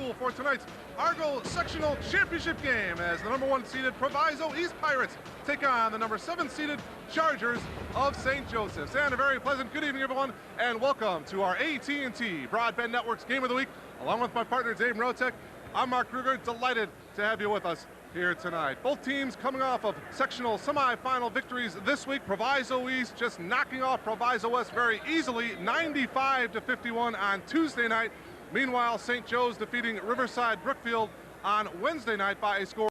school for tonight's Argo Sectional Championship game as the #1 seeded Proviso East Pirates take on the #7 seeded Chargers of St. Joseph's. And a very pleasant good evening, everyone, and welcome to our AT&T Broadband Network's Game of the Week. Along with my partner, Dave Rotek, I'm Mark Kruger, delighted to have you with us here tonight. Both teams coming off of sectional semifinal victories this week. Proviso East just knocking off Proviso West very easily, 95-51 on Tuesday night. Meanwhile, St. Joe's defeating Riverside Brookfield on Wednesday night by a score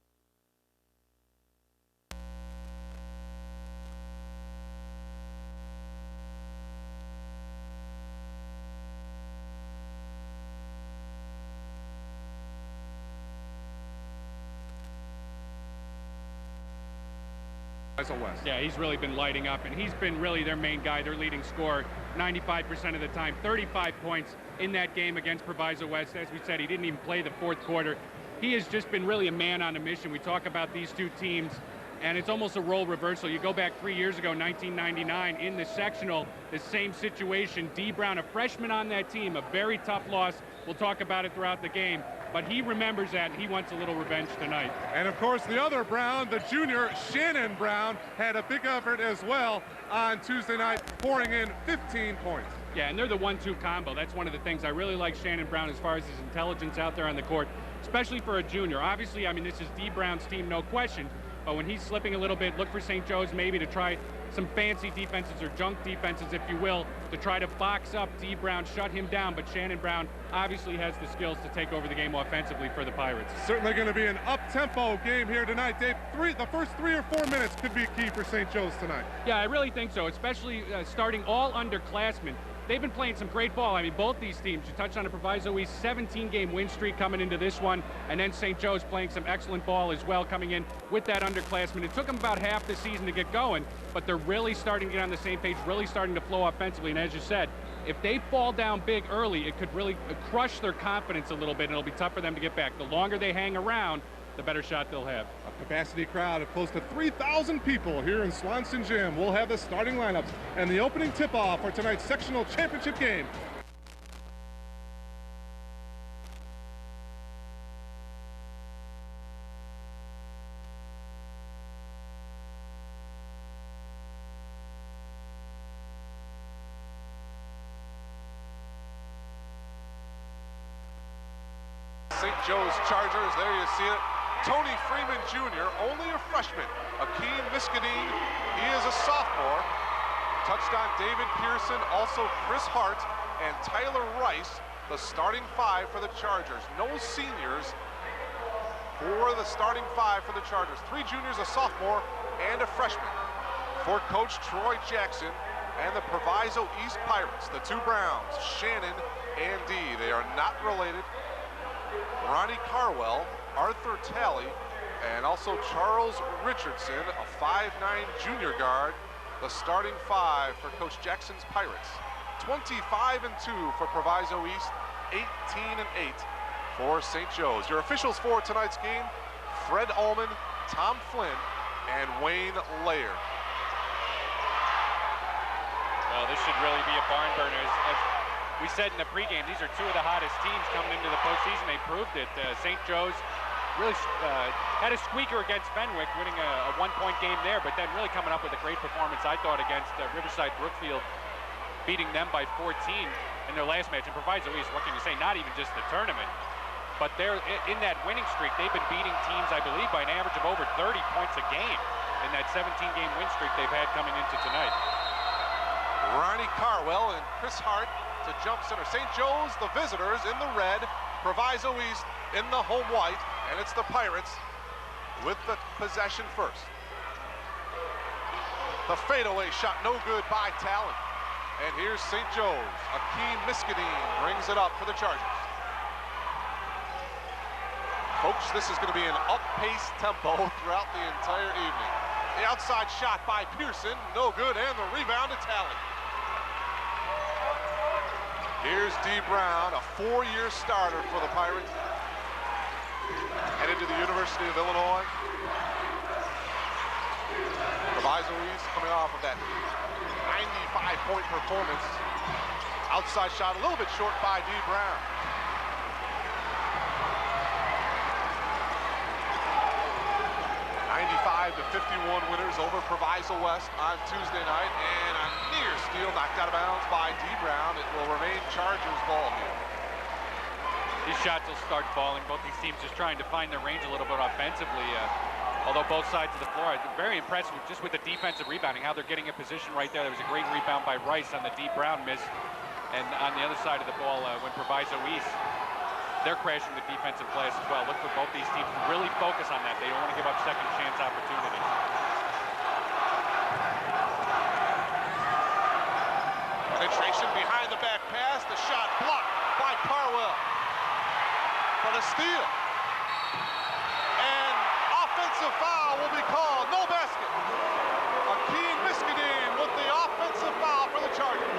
West. Yeah, he's really been lighting up, and he's been really their main guy, their leading scorer 95% of the time. 35 points in that game against Proviso West. As we said, he didn't even play the fourth quarter. He has just been really a man on a mission. We talk about these two teams, and it's almost a role reversal. You go back 3 years ago, 1999, in the sectional, the same situation. D. Brown, a freshman on that team, a very tough loss. We'll talk about it throughout the game. But he remembers that, and he wants a little revenge tonight. And of course, the other Brown, the junior Shannon Brown, had a big effort as well on Tuesday night, pouring in 15 points. Yeah, and they're the 1-2 combo. That's one of the things I really like Shannon Brown as far as his intelligence out there on the court, especially for a junior. Obviously, I mean, this is D. Brown's team, no question. But when he's slipping a little bit, look for St. Joe's maybe to try some fancy defenses or junk defenses, if you will, to try to box up D. Brown, shut him down. But Shannon Brown obviously has the skills to take over the game offensively for the Pirates. Certainly going to be an up-tempo game here tonight, Dave. The first 3 or 4 minutes could be key for St. Joe's tonight. Yeah, I really think so, especially starting all underclassmen. They've been playing some great ball. I mean, both these teams, you touched on the Proviso East 17-game win streak coming into this one, and then St. Joe's playing some excellent ball as well coming in with that underclassman. It took them about half the season to get going, but they're really starting to get on the same page, really starting to flow offensively. And as you said, if they fall down big early, it could really crush their confidence a little bit, and it'll be tough for them to get back. The longer they hang around, the better shot they'll have. A capacity crowd of close to 3,000 people here in Swanson Gym. We'll have the starting lineups and the opening tip-off for tonight's sectional championship game. St. Joe's Chargers, there you see it. Tony Freeman Jr., only a freshman. Akeem Miskadeen, he is a sophomore. Touchdown David Pearson, also Chris Hart, and Tyler Rice, the starting 5 for the Chargers. No seniors for the starting 5 for the Chargers. 3 juniors, a sophomore, and a freshman. For Coach Troy Jackson and the Proviso East Pirates, the 2 Browns, Shannon and D. They are not related. Ronnie Carwell, Arthur Talley, and also Charles Richardson, a 5'9" junior guard, the starting 5 for Coach Jackson's Pirates. 25-2 for Proviso East, 18-8 for St. Joe's. Your officials for tonight's game, Fred Ullman, Tom Flynn, and Wayne Laird. Well, this should really be a barn burner. As we said in the pregame, these are 2 of the hottest teams coming into the postseason. They proved it. St. Joe's really had a squeaker against Fenwick, winning a 1-point game there, but then really coming up with a great performance, I thought, against Riverside Brookfield, beating them by 14 in their last match. And Proviso East, what can you say, not even just the tournament, but they're in that winning streak. They've been beating teams, I believe, by an average of over 30 points a game in that 17-game win streak they've had coming into tonight. Ronnie Carwell and Chris Hart to jump center. St. Joe's, the visitors, in the red. Proviso East in the home white. And it's the Pirates with the possession first. The fadeaway shot, no good by Talon. And here's St. Joe's. Akeem Miskadeen brings it up for the Chargers. Folks, this is going to be an up-paced tempo throughout the entire evening. The outside shot by Pearson, no good, and the rebound to Talon. Here's D. Brown, a 4-year starter for the Pirates. Headed to the University of Illinois. Proviso East coming off of that 95-point performance. Outside shot a little bit short by D. Brown. 65-51 winners over Proviso West on Tuesday night, and a near steal knocked out of bounds by D. Brown. It will remain Chargers ball here. These shots will start falling. Both these teams just trying to find their range a little bit offensively. Although both sides of the floor, very impressive just with the defensive rebounding, how they're getting in position right there. There was a great rebound by Rice on the D. Brown miss. And on the other side of the ball, when Proviso East, they're crashing the defensive glass as well. Look for both these teams to really focus on that. They don't want to give up second chance opportunities. Penetration behind the back pass. The shot blocked by Carwell. For the steal. And offensive foul will be called. No basket. Akeem Miskadeen with the offensive foul for the Chargers.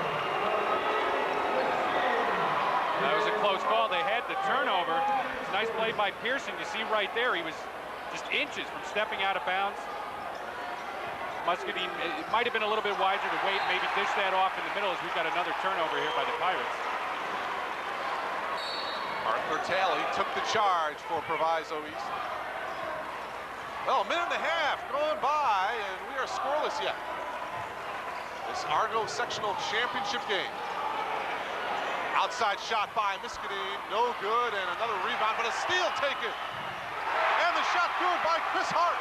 That was a close call. They had the turnover. It's a nice play by Pearson. You see right there, he was just inches from stepping out of bounds. Muscadine, it might have been a little bit wiser to wait, maybe dish that off in the middle as we've got another turnover here by the Pirates. Arthur Talley took the charge for Proviso East. Well, a minute and a half going by, and we are scoreless yet. This Argo Sectional Championship game. Outside shot by Miskadeen, no good, and another rebound, but a steal taken. And the shot good by Chris Hart.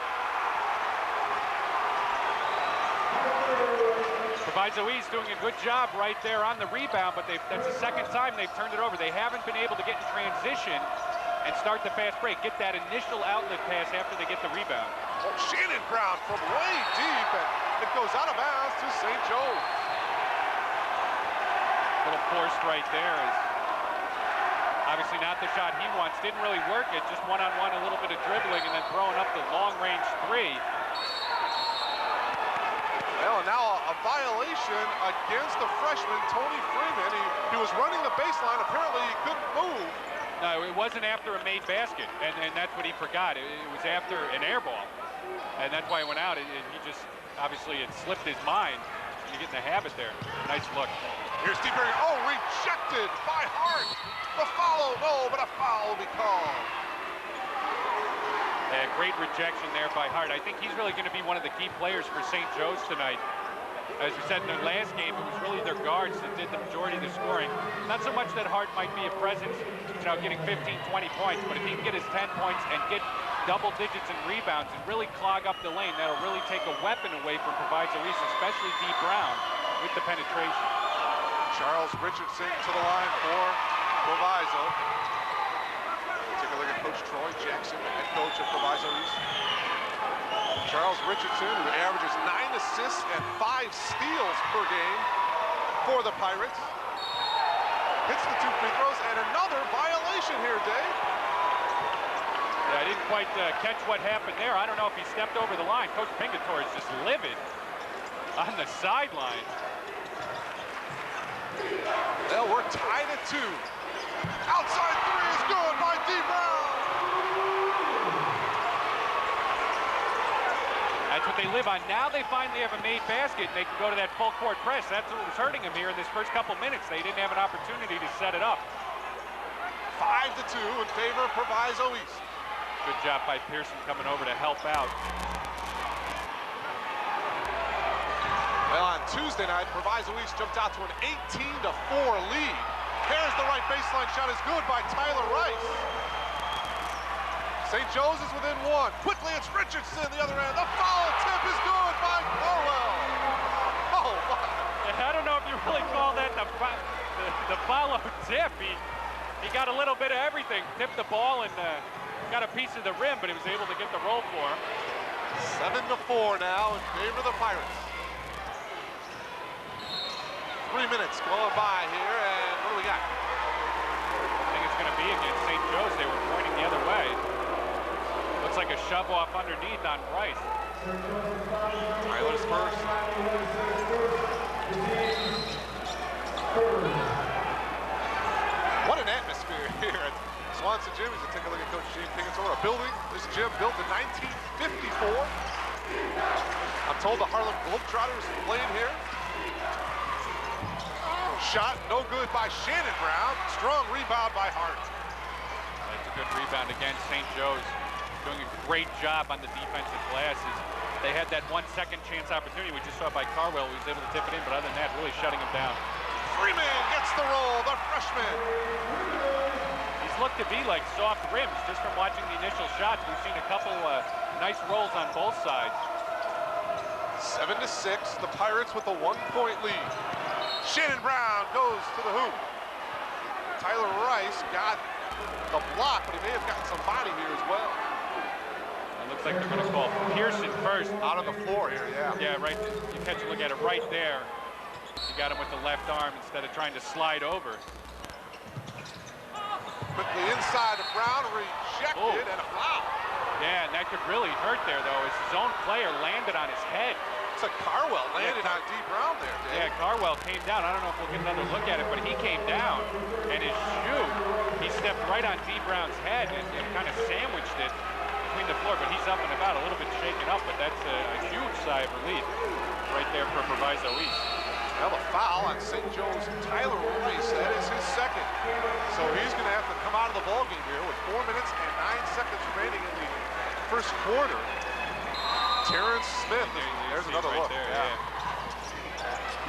Proviso East doing a good job right there on the rebound, but that's the second time they've turned it over. They haven't been able to get in transition and start the fast break, get that initial outlet pass after they get the rebound. Oh, Shannon Brown from way deep, and it goes out of bounds to St. Joe's. A little forced right there. Is obviously not the shot he wants. Didn't really work it, just one-on-one, a little bit of dribbling, and then throwing up the long-range three. Well, now a violation against the freshman, Tony Freeman. He was running the baseline. Apparently, he couldn't move. No, it wasn't after a made basket, and that's what he forgot. It was after an air ball, and that's why it went out. He just, obviously, it slipped his mind. You get in the habit there. Nice look. Here's Steve Berry. Oh, rejected by Hart. The follow, no, but a foul will be called. Great rejection there by Hart. I think he's really going to be one of the key players for St. Joe's tonight. As we said in the last game, it was really their guards that did the majority of the scoring. Not so much that Hart might be a presence, getting 15, 20 points, but if he can get his 10 points and get double digits in rebounds and really clog up the lane, that'll really take a weapon away from Proviso East, especially D. Brown with the penetration. Charles Richardson to the line for Proviso. Take a look at Coach Troy Jackson, the head coach of Proviso East. Charles Richardson, who averages 9 assists and 5 steals per game for the Pirates. Hits the 2 free throws, and another violation here, Dave. Yeah, I didn't quite catch what happened there. I don't know if he stepped over the line. Coach Pingatore is just livid on the sideline. Well, we're tied at 2. Outside 3 is good by D. Brown. That's what they live on. Now they finally have a made basket, and they can go to that full court press. That's what was hurting them here in this first couple minutes. They didn't have an opportunity to set it up. 5-2 in favor of Proviso East. Good job by Pearson coming over to help out. Well, on Tuesday night, Proviso East jumped out to an 18-4 lead. Here's the right baseline shot is good by Tyler Rice. St. Joe's is within 1. Quickly, it's Richardson, the other end. The foul tip is good by Corwell. Oh, my. I don't know if you really call that the follow tip. He got a little bit of everything. Tipped the ball and got a piece of the rim, but he was able to get the roll for him. 7-4 now in favor of the Pirates. 3 minutes going by here, and what do we got? I think it's going to be against St. Joe's. They were pointing the other way. Looks like a shove off underneath on Rice. Tyler's first. What an atmosphere here at Swanson Gym. As you take a look at Coach Gene Pingatore, a building. This gym built in 1954. I'm told the Harlem Globetrotters played here. Shot no good by Shannon Brown. Strong rebound by Hart. That's a good rebound against St. Joe's. doing a great job on the defensive glasses. They had that 1 second chance opportunity we just saw by Carwell. He was able to tip it in, but other than that, really shutting him down. Freeman gets the roll, the freshman. He's looked to be like soft rims just from watching the initial shots. We've seen a couple nice rolls on both sides. 7-6, the Pirates with a 1-point lead. Shannon Brown goes to the hoop. Tyler Rice got the block, but he may have gotten some body here as well. It looks like they're going to call Pearson first. Out on the floor here, yeah. Yeah, right. You catch a look at it right there. He got him with the left arm instead of trying to slide over. Quickly inside to Brown, rejected, and a foul. Yeah, and that could really hurt there, though, as his own player landed on his head. Looks like Carwell landed on D. Brown there, Dave. Yeah, Carwell came down. I don't know if we'll get another look at it, but he came down, and his shoe, he stepped right on D. Brown's head and kind of sandwiched it between the floor, but he's up and about, a little bit shaken up, but that's a huge sigh of relief right there for Proviso East. Now the foul on St. Joe's Tyler Rice. That is his second. So he's going to have to come out of the ballgame here with 4 minutes and 9 seconds remaining in the first quarter. Terrence Smith. There's another right look. There, yeah.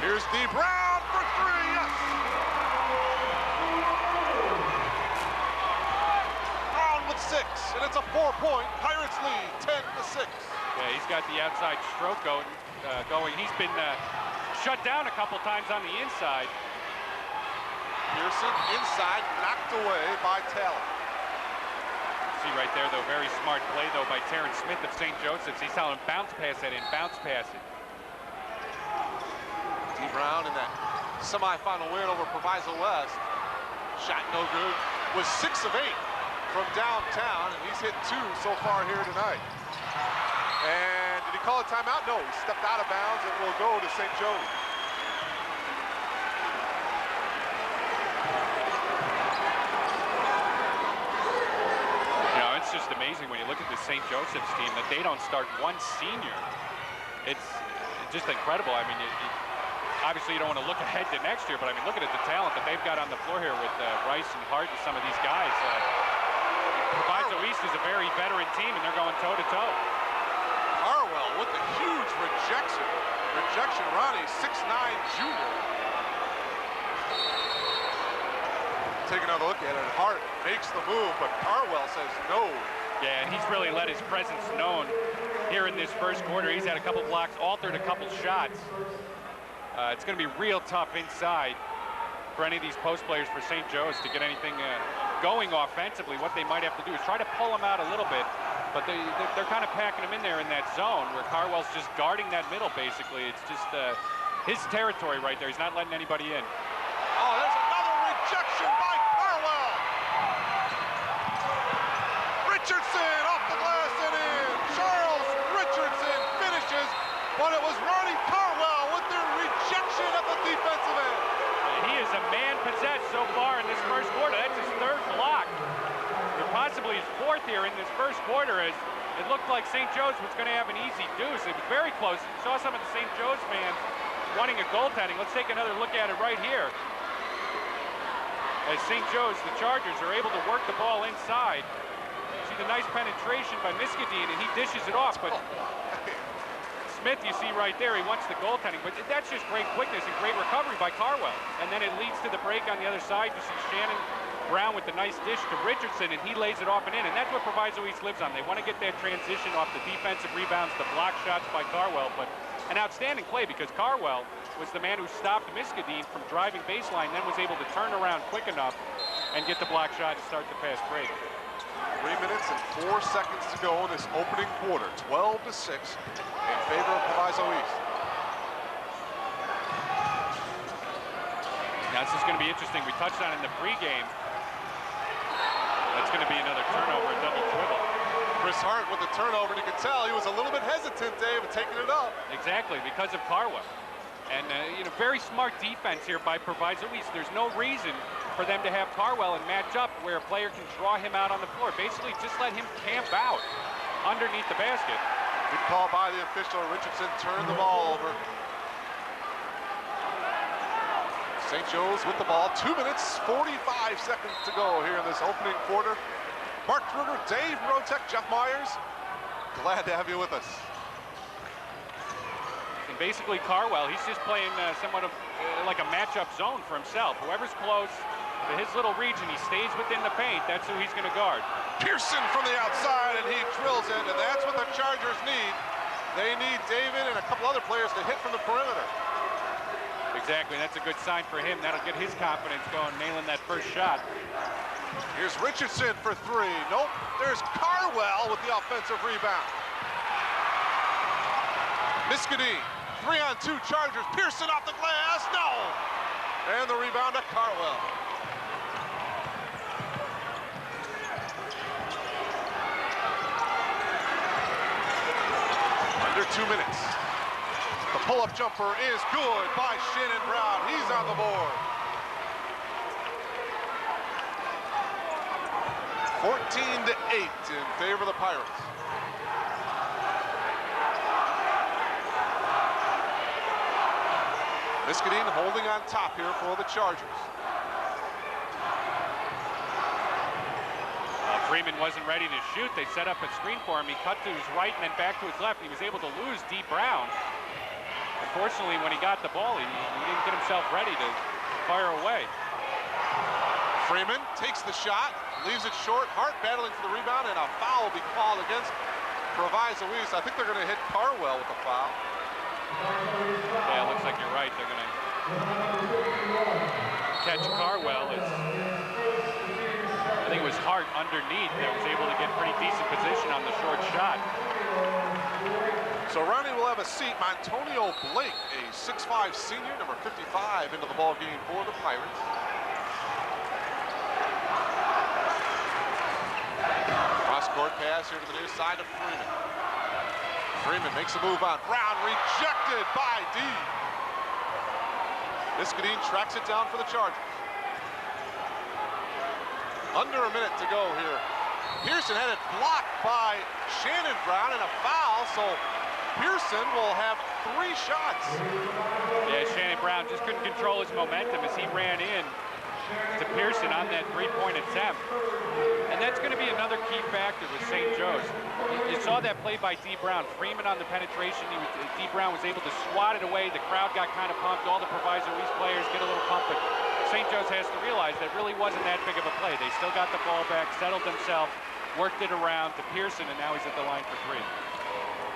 Here's D. Brown for three. Yes. Brown with 6, and it's a 4-point Pirates lead, 10-6. Yeah, he's got the outside stroke going. He's been shut down a couple times on the inside. Pearson inside, knocked away by Taylor. See right there, though, very smart play, though, by Terrence Smith of St. Joseph's. He's telling him bounce pass that in, bounce pass it. D. Brown in that semifinal win over Proviso West. Shot no good. Was 6 of 8 from downtown, and he's hit 2 so far here tonight. And did he call a timeout? No, he stepped out of bounds and will go to St. Joe's. It's just amazing when you look at the St. Joseph's team that they don't start one senior. It's just incredible. I mean, obviously you don't want to look ahead to next year, but I mean, look at the talent that they've got on the floor here with Rice and Hart and some of these guys. Proviso East is a very veteran team, and they're going toe-to-toe. Harwell with the huge rejection. Ronnie, 6'9" junior. Take another look at it. Hart makes the move, but Carwell says no. Yeah, and he's really let his presence known here in this first quarter. He's had a couple blocks, altered a couple shots. It's going to be real tough inside for any of these post players for St. Joe's to get anything going offensively. What they might have to do is try to pull him out a little bit, but they're kind of packing him in there in that zone where Carwell's just guarding that middle, basically. It's just his territory right there. He's not letting anybody in. Oh, there's another rejection by Carwell. Richardson off the glass and in. Charles Richardson finishes, but it was Ronnie Carwell with the rejection at the defensive end. He is a man possessed so far in this first quarter. That's his 3rd block. Or possibly his 4th here in this first quarter, as it looked like St. Joe's was going to have an easy deuce. It was very close. You saw some of the St. Joe's fans wanting a goaltending. Let's take another look at it right here. As St. Joe's, the Chargers, are able to work the ball inside. You see the nice penetration by Miskadine, and he dishes it off, but Smith, you see right there, he wants the goaltending, but that's just great quickness and great recovery by Carwell. And then it leads to the break on the other side. You see Shannon Brown with the nice dish to Richardson, and he lays it off and in, and that's what Proviso East lives on. They want to get that transition off the defensive rebounds, the block shots by Carwell, but an outstanding play because Carwell was the man who stopped Miskadine from driving baseline, then was able to turn around quick enough and get the block shot and start the fast break. 3 minutes and 4 seconds to go in this opening quarter. 12-6 in favor of Proviso East. Now this is going to be interesting. We touched on it in the pregame. That's going to be another turnover, a double dribble. Chris Hart with the turnover, and you can tell he was a little bit hesitant, Dave, in taking it up. Exactly, because of Carwell. And, very smart defense here by Proviso East. There's no reason for them to have Carwell and match up where a player can draw him out on the floor. Basically, just let him camp out underneath the basket. Good call by the official. Richardson turned the ball over. St. Joe's with the ball. 2 minutes, 45 seconds to go here in this opening quarter. Mark Kruger, Dave Rotek, Jeff Myers, glad to have you with us. And basically Carwell, he's just playing somewhat of like a matchup zone for himself. Whoever's close to his little region, he stays within the paint. That's who he's going to guard. Pearson from the outside, and he drills it, and that's what the Chargers need. They need David and a couple other players to hit from the perimeter. Exactly, and that's a good sign for him. That'll get his confidence going, nailing that first shot. Here's Richardson for three. Nope, there's Carwell with the offensive rebound. Miskadeen, 3-on-2 Chargers. Pearson off the glass, no! And the rebound to Carwell. Under 2 minutes. The pull-up jumper is good by Shannon Brown. He's on the board. 14-8 in favor of the Pirates. Miskadeen holding on top here for the Chargers. Freeman wasn't ready to shoot. They set up a screen for him. He cut to his right and then back to his left. He was able to lose D. Brown. Unfortunately, when he got the ball, he didn't get himself ready to fire away. Freeman takes the shot, leaves it short. Hart battling for the rebound, and a foul will be called against Proviso East. I think they're going to hit Carwell with a foul. Yeah, it looks like you're right. They're going to catch Carwell. I think it was Hart underneath that was able to get pretty decent position on the short shot. So Ronnie will have a seat. Montonio Blake, a 6'5" senior, number 55, into the ball game for the Pirates. Cross-court pass here to the near side of Freeman. Freeman makes a move on Brown, rejected by D. Miskadeen tracks it down for the Chargers. Under a minute to go here. Pearson had it blocked by Shannon Brown and a foul, so Pearson will have 3 shots. Yeah, Shannon Brown just couldn't control his momentum as he ran in to Pearson on that 3-point attempt. And that's going to be another key factor with St. Joe's. You saw that play by D. Brown. Freeman on the penetration. D. Brown was able to swat it away. The crowd got kind of pumped. All the Proviso East players get a little pumped. But St. Joe's has to realize that really wasn't that big of a play. They still got the ball back, settled themselves, worked it around to Pearson, and now he's at the line for 3.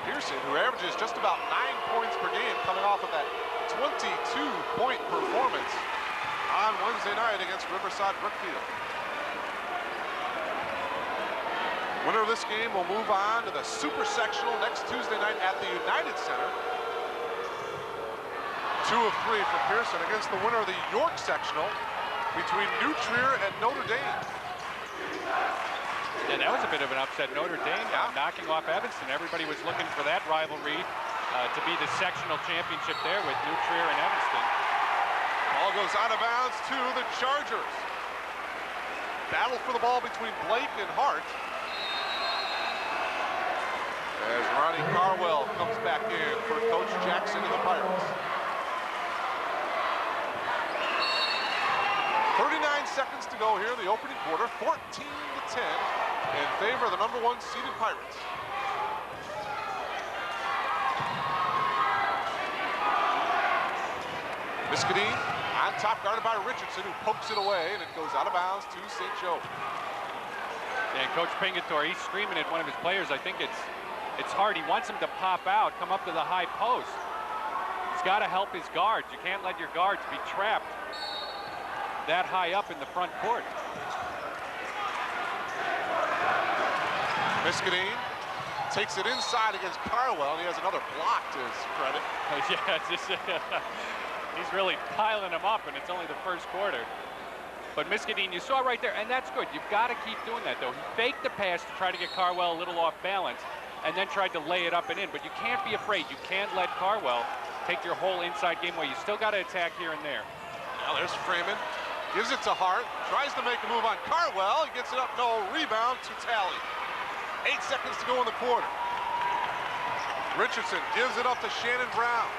Pearson, who averages just about 9 points per game, coming off of that 22-point performance on Wednesday night against Riverside Brookfield. Winner of this game will move on to the Super Sectional next Tuesday night at the United Center. 2 of 3 for Pearson against the winner of the York Sectional between New Trier and Notre Dame. Yeah, that was a bit of an upset. Notre Dame knocking off Evanston. Everybody was looking for that rivalry to be the sectional championship there with New Trier and Evanston. Ball goes out of bounds to the Chargers. Battle for the ball between Blake and Hart. As Ronnie Carwell comes back in for Coach Jackson and the Pirates. 39 seconds to go here in the opening quarter, 14-10 in favor of the number 1 seeded Pirates. Miskadeen on top, guarded by Richardson, who pokes it away, and it goes out of bounds to St. Joe. Yeah, and Coach Pingatore, he's screaming at one of his players. I think it's hard. He wants him to pop out, come up to the high post. He's got to help his guards. You can't let your guards be trapped that high up in the front court. Miskadeen takes it inside against Carwell, and he has another block to his credit. Yeah, he's really piling them up, and it's only the first quarter. But Miskadeen, you saw right there, and that's good. You've got to keep doing that, though. He faked the pass to try to get Carwell a little off balance, and then tried to lay it up and in. But you can't be afraid. You can't let Carwell take your whole inside game away. You still got to attack here and there. Now there's Freeman. Gives it to Hart. Tries to make a move on Carwell. He gets it up. No. Rebound to Talley. 8 seconds to go in the quarter. Richardson gives it up to Shannon Brown.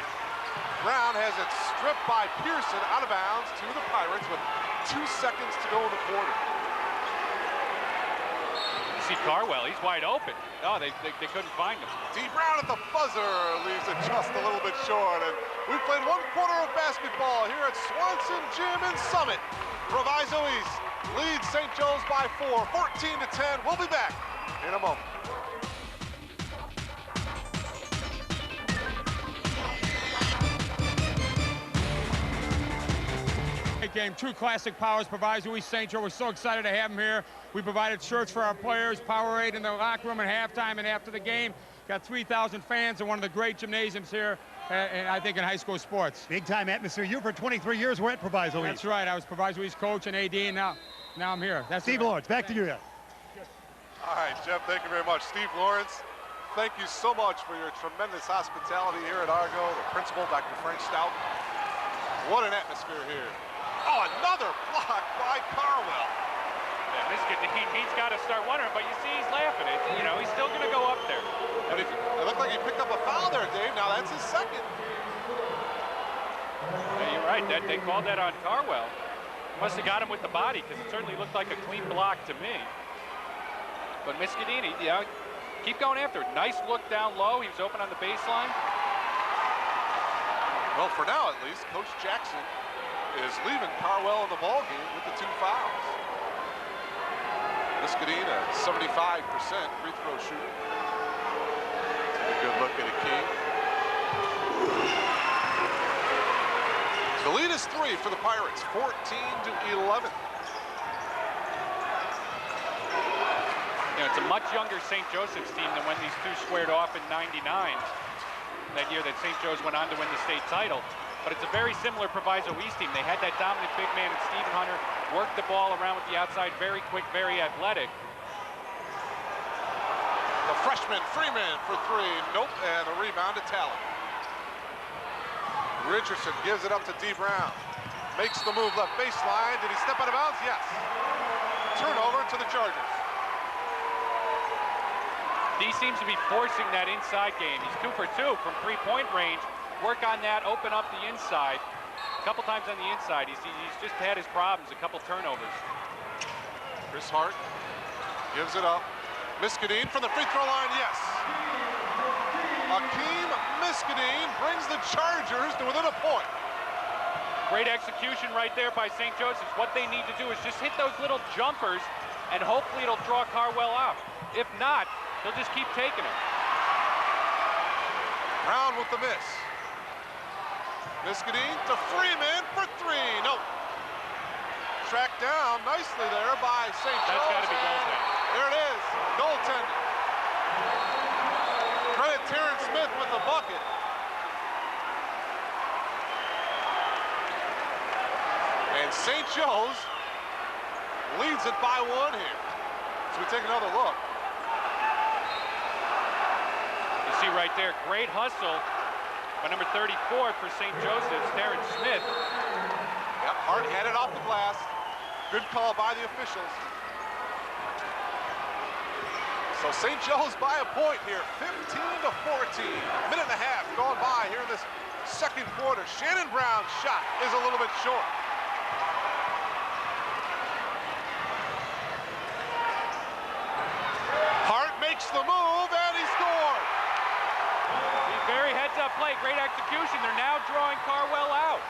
Brown has it stripped by Pearson out of bounds to the Pirates with 2 seconds to go in the quarter. see Carwell. He's wide open. Oh, they couldn't find him. D. Brown at the buzzer leaves it just a little bit short. And we've played 1 quarter of basketball here at Swanson Gym in Summit. Proviso East leads St. Joe's by 4, 14-10. We'll be back in a moment. Game, 2 classic powers, Proviso East, St. Joe. We're so excited to have them here. We provided shirts for our players, Powerade in the locker room at halftime and after the game. Got 3,000 fans in one of the great gymnasiums here, and I think in high school sports. Big time atmosphere. You for 23 years were at Proviso East. That's right. I was Proviso East coach and AD, and now I'm here. That's Steve Lawrence, back to you. All right, Jeff, thank you very much. Steve Lawrence, thank you so much for your tremendous hospitality here at Argo. The principal, Dr. Frank Stout. What an atmosphere here. Oh, another block by Carwell. Yeah, he's got to start wondering, but you see he's laughing. You know, he's still going to go up there. But it looked like he picked up a foul there, Dave. Now that's his second. Yeah, you're right. They called that on Carwell. Must have got him with the body, because it certainly looked like a clean block to me. But Miscadini, keep going after it. Nice look down low. He was open on the baseline. Well, for now at least, Coach Jackson is leaving Carwell in the ballgame with the 2 fouls. Miscadini, a 75% free throw shooter. Take a good look at it, King. The lead is 3 for the Pirates, 14-11. You know, it's a much younger St. Joseph's team than when these two squared off in '99, that year that St. Joe's went on to win the state title. But it's a very similar Proviso East team. They had that dominant big man in Stephen Hunter, worked the ball around with the outside, very quick, very athletic. The freshman Freeman for 3, nope, and the rebound to Talon. Richardson gives it up to D. Brown. Makes the move left baseline. Did he step out of bounds? Yes. Turnover to the Chargers. He seems to be forcing that inside game. He's 2 for 2 from 3-point range. Work on that, open up the inside. A couple times on the inside. He's just had his problems, a couple turnovers. Chris Hart gives it up. Miscadini from the free throw line, yes. Akeem Miscadini brings the Chargers to within a point. Great execution right there by St. Joseph's. What they need to do is just hit those little jumpers, and hopefully it'll draw Carwell out. If not, they'll just keep taking it. Brown with the miss. Miscadini to Freeman for 3. Nope. Tracked down nicely there by St. Joe's. That's got to be goaltending. There it is. Goaltending. Credit Terrence Smith with the bucket. And St. Joe's leads it by 1 here. So we take another look. You see right there, great hustle by number 34 for St. Joseph's, Terrence Smith. Yep, Hart had it off the glass. Good call by the officials. So St. Joe's by a point here, 15-14. A minute and a half gone by here in this second quarter. Shannon Brown's shot is a little bit short. Hart makes the move and he scored. Very heads-up play, great execution. They're now drawing Carwell out.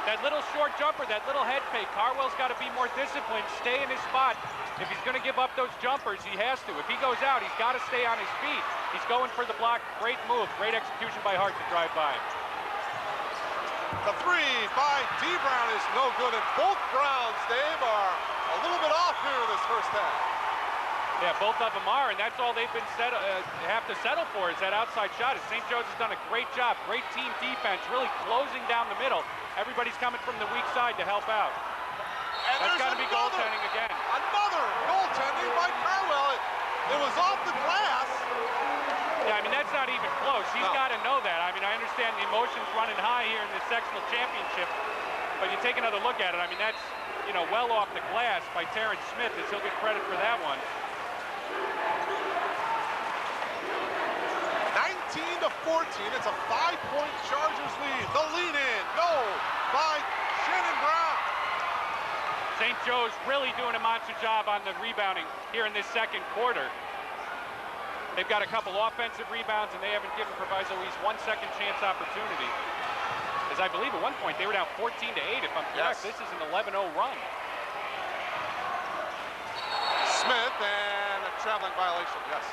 That little short jumper, that little head fake, Carwell's got to be more disciplined, stay in his spot. If he's going to give up those jumpers, he has to. If he goes out, he's got to stay on his feet. He's going for the block. Great move, great execution by Hart to drive by him. The 3 by D. Brown is no good, and both Browns, Dave, are a little bit off here in this first half. Yeah, both of them are, and that's all they've been have to settle for is that outside shot. St. Joe's has done a great job, great team defense, really closing down the middle. Everybody's coming from the weak side to help out. And that's got to be goaltending again. Another goaltending by Carwell. It was off the glass. Yeah, I mean, that's not even close. He's got to know that. I mean, I understand the emotions running high here in the sectional championship, but you take another look at it. I mean, that's, you know, well off the glass by Terrence Smith, as he'll get credit for that one. 19-14, it's a 5-point Chargers lead. The lead in, no, by Shannon Brown. St. Joe's really doing a monster job on the rebounding here in this second quarter. They've got a couple offensive rebounds, and they haven't given Proviso East 1 second chance opportunity. As I believe at one point they were down 14-8, if I'm correct. Yes. This is an 11-0 run. Smith, and a traveling violation, yes.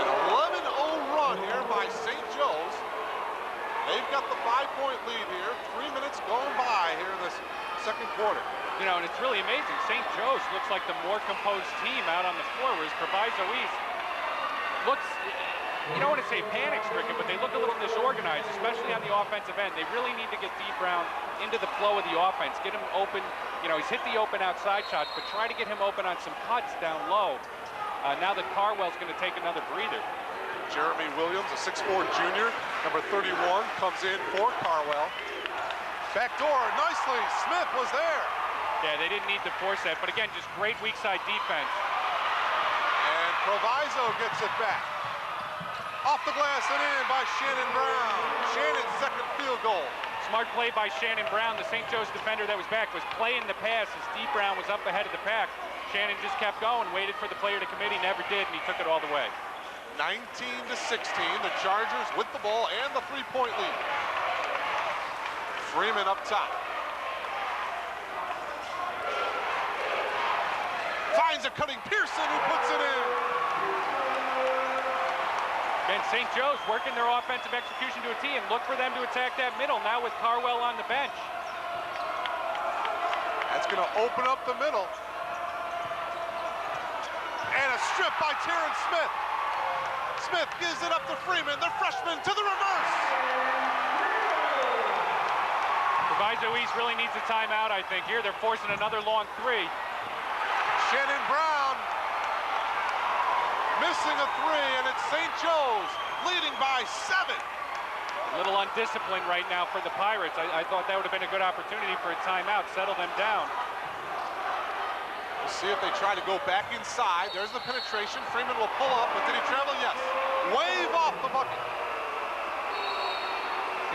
An 11-0 run here by St. Joe's. They've got the 5-point lead here. 3 minutes going by here in this second quarter. You know, and it's really amazing. St. Joe's looks like the more composed team out on the floor, whereas Proviso East looks, you don't want to say panic-stricken, but they look a little disorganized, especially on the offensive end. They really need to get Dee Brown into the flow of the offense, get him open. You know, he's hit the open outside shots, but try to get him open on some cuts down low. Now that Carwell's going to take another breather. Jeremy Williams, a 6'4 junior, number 31, comes in for Carwell. Backdoor, nicely, Smith was there. Yeah, they didn't need to force that, but again, just great weak side defense. And Proviso gets it back. Off the glass and in by Shannon Brown. Shannon's second field goal. Smart play by Shannon Brown, the St. Joe's defender that was back, was playing the pass as Dee Brown was up ahead of the pack. Shannon just kept going, waited for the player to commit, he never did, and he took it all the way. 19-16, the Chargers with the ball and the 3-point lead. Freeman up top. Finds a cutting Pearson, who puts it in. And St. Joe's working their offensive execution to a T, and look for them to attack that middle now with Carwell on the bench. That's going to open up the middle. And a strip by Terrence Smith. Smith gives it up to Freeman, the freshman, to the reverse. Proviso East really needs a timeout, I think. Here they're forcing another long three. Shannon Brown missing a three, and it's St. Joe's leading by 7. A little undisciplined right now for the Pirates. I thought that would have been a good opportunity for a timeout, settle them down. We'll see if they try to go back inside. There's the penetration. Freeman will pull up, but did he travel? Yes. Wave off the bucket.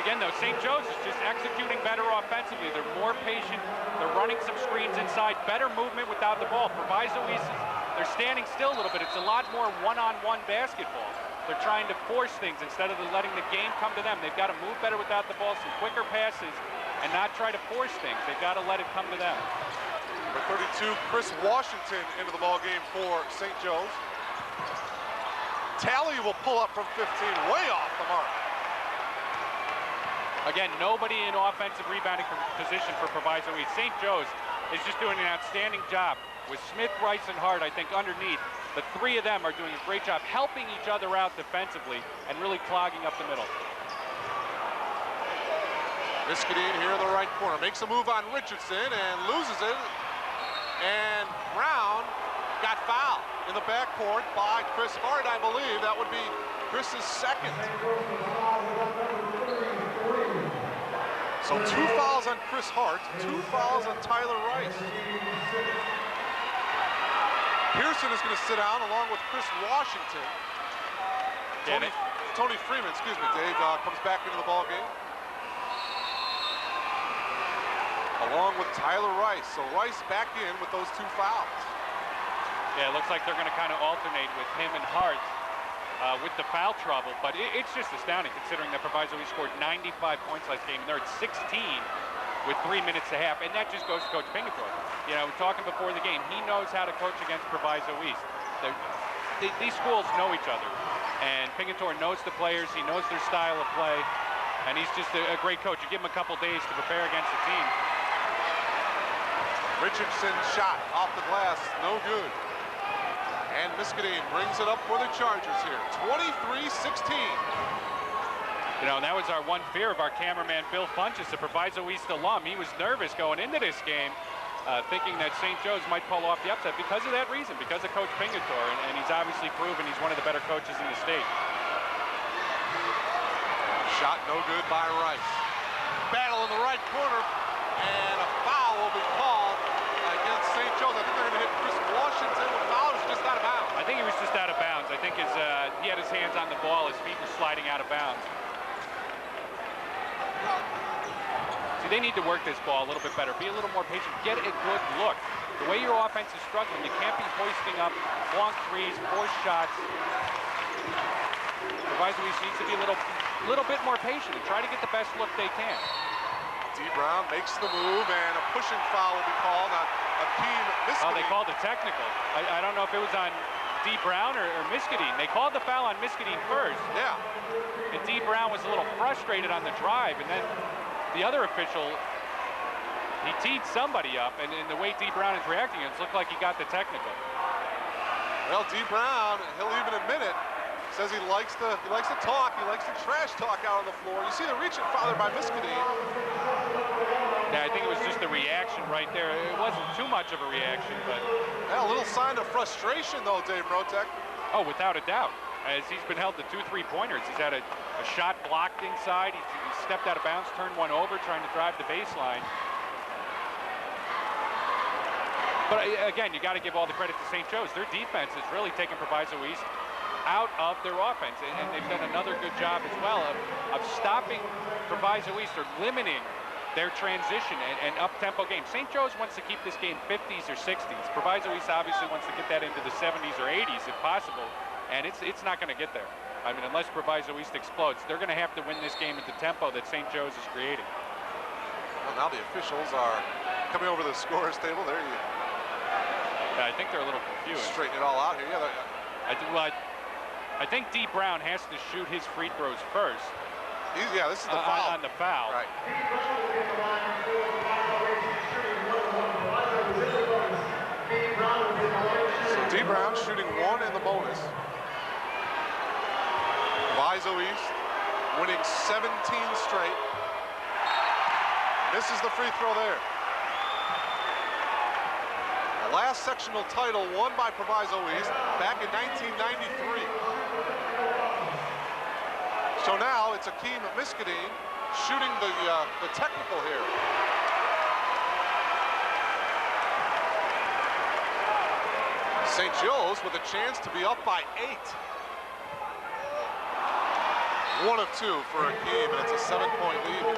Again, though, St. Joe's is just executing better offensively. They're more patient. They're running some screens inside. Better movement without the ball. Proviso East, they're standing still a little bit. It's a lot more one-on-one basketball. They're trying to force things instead of letting the game come to them. They've got to move better without the ball, some quicker passes, and not try to force things. They've got to let it come to them. Number 32, Chris Washington into the ball game for St. Joe's. Talley will pull up from 15, way off the mark. Again, nobody in offensive rebounding position for Proviso East. St. Joe's is just doing an outstanding job with Smith, Rice, and Hart, I think, underneath. The three of them are doing a great job helping each other out defensively and really clogging up the middle. Miskadeen here in the right corner. Makes a move on Richardson and loses it. And Brown got fouled in the backcourt by Chris Hart, I believe. That would be Chris's second. So 2 fouls on Chris Hart, 2 fouls on Tyler Rice. Pearson is going to sit down along with Chris Washington. Tony Freeman, excuse me, Dave, comes back into the ball game. Along with Tyler Rice. So Rice back in with those 2 fouls. Yeah, it looks like they're going to kind of alternate with him and Hart with the foul trouble, but it's just astounding considering that Proviso East scored 95 points last game. They're at 16 with 3 minutes to half, and that just goes to Coach Pingatore. You know, talking before the game, he knows how to coach against Proviso East. These schools know each other, and Pingatore knows the players, he knows their style of play, and he's just a great coach. You give him a couple days to prepare against the team. Richardson shot off the glass, no good. And Miskadeen brings it up for the Chargers here, 23-16. You know, and that was our one fear of our cameraman, Bill Funches, a Proviso East alum. He was nervous going into this game, thinking that St. Joe's might pull off the upset because of that reason, because of Coach Pingatore, and he's obviously proven he's one of the better coaches in the state. Shot no good by Rice. Battle in the right corner, and a foul will be called against St. Joe's. I think they're going to hit Chris Washington with a foul. It's just out of bounds. I think he was just out of bounds. I think he had his hands on the ball. His feet were sliding out of bounds. They need to work this ball a little bit better, be a little more patient, get a good look. The way your offense is struggling, you can't be hoisting up long threes, forced shots. Proviso East needs to be a little bit more patient and try to get the best look they can. D. Brown makes the move, and a pushing foul will be called on Akeem Miskadeen. Oh, they called a technical. I don't know if it was on D. Brown or Miskadeen. They called the foul on Miskadeen first. Yeah. And D. Brown was a little frustrated on the drive, and then the other official, he teed somebody up, and the way D. Brown is reacting, it looked like he got the technical. Well, D. Brown, he'll even admit it, says he likes to talk, he likes to trash talk out on the floor. You see the reaching foul by Miskadeen. Yeah, I think it was just the reaction right there. It wasn't too much of a reaction, but... Yeah, a little sign of frustration, though, Dave Rotek. Oh, without a doubt. As he's been held to 2 3-pointers. He's had a shot blocked inside. He stepped out of bounds, turned one over, trying to drive the baseline. But again, you got to give all the credit to St. Joe's. Their defense has really taken Proviso East out of their offense, and they've done another good job as well of stopping Proviso East or limiting their transition and up-tempo game. St. Joe's wants to keep this game 50s or 60s. Proviso East obviously wants to get that into the 70s or 80s if possible, and it's not going to get there. I mean, unless Proviso East explodes, they're going to have to win this game at the tempo that St. Joe's is creating. Well, now the officials are coming over the scorer's table. There you I think they're a little confused. Straighten it all out here. Yeah, I think D. Brown has to shoot his free throws first. Yeah, this is the foul. On the foul. Right. So D. Brown shooting 1 in the bonus. Proviso East winning 17 straight. Misses the free throw there. The last sectional title won by Proviso East back in 1993. So now it's Akeem Miskadeen shooting the technical here. St. Joe's with a chance to be up by 8. 1 of 2 for Akeem, and it's a 7-point lead.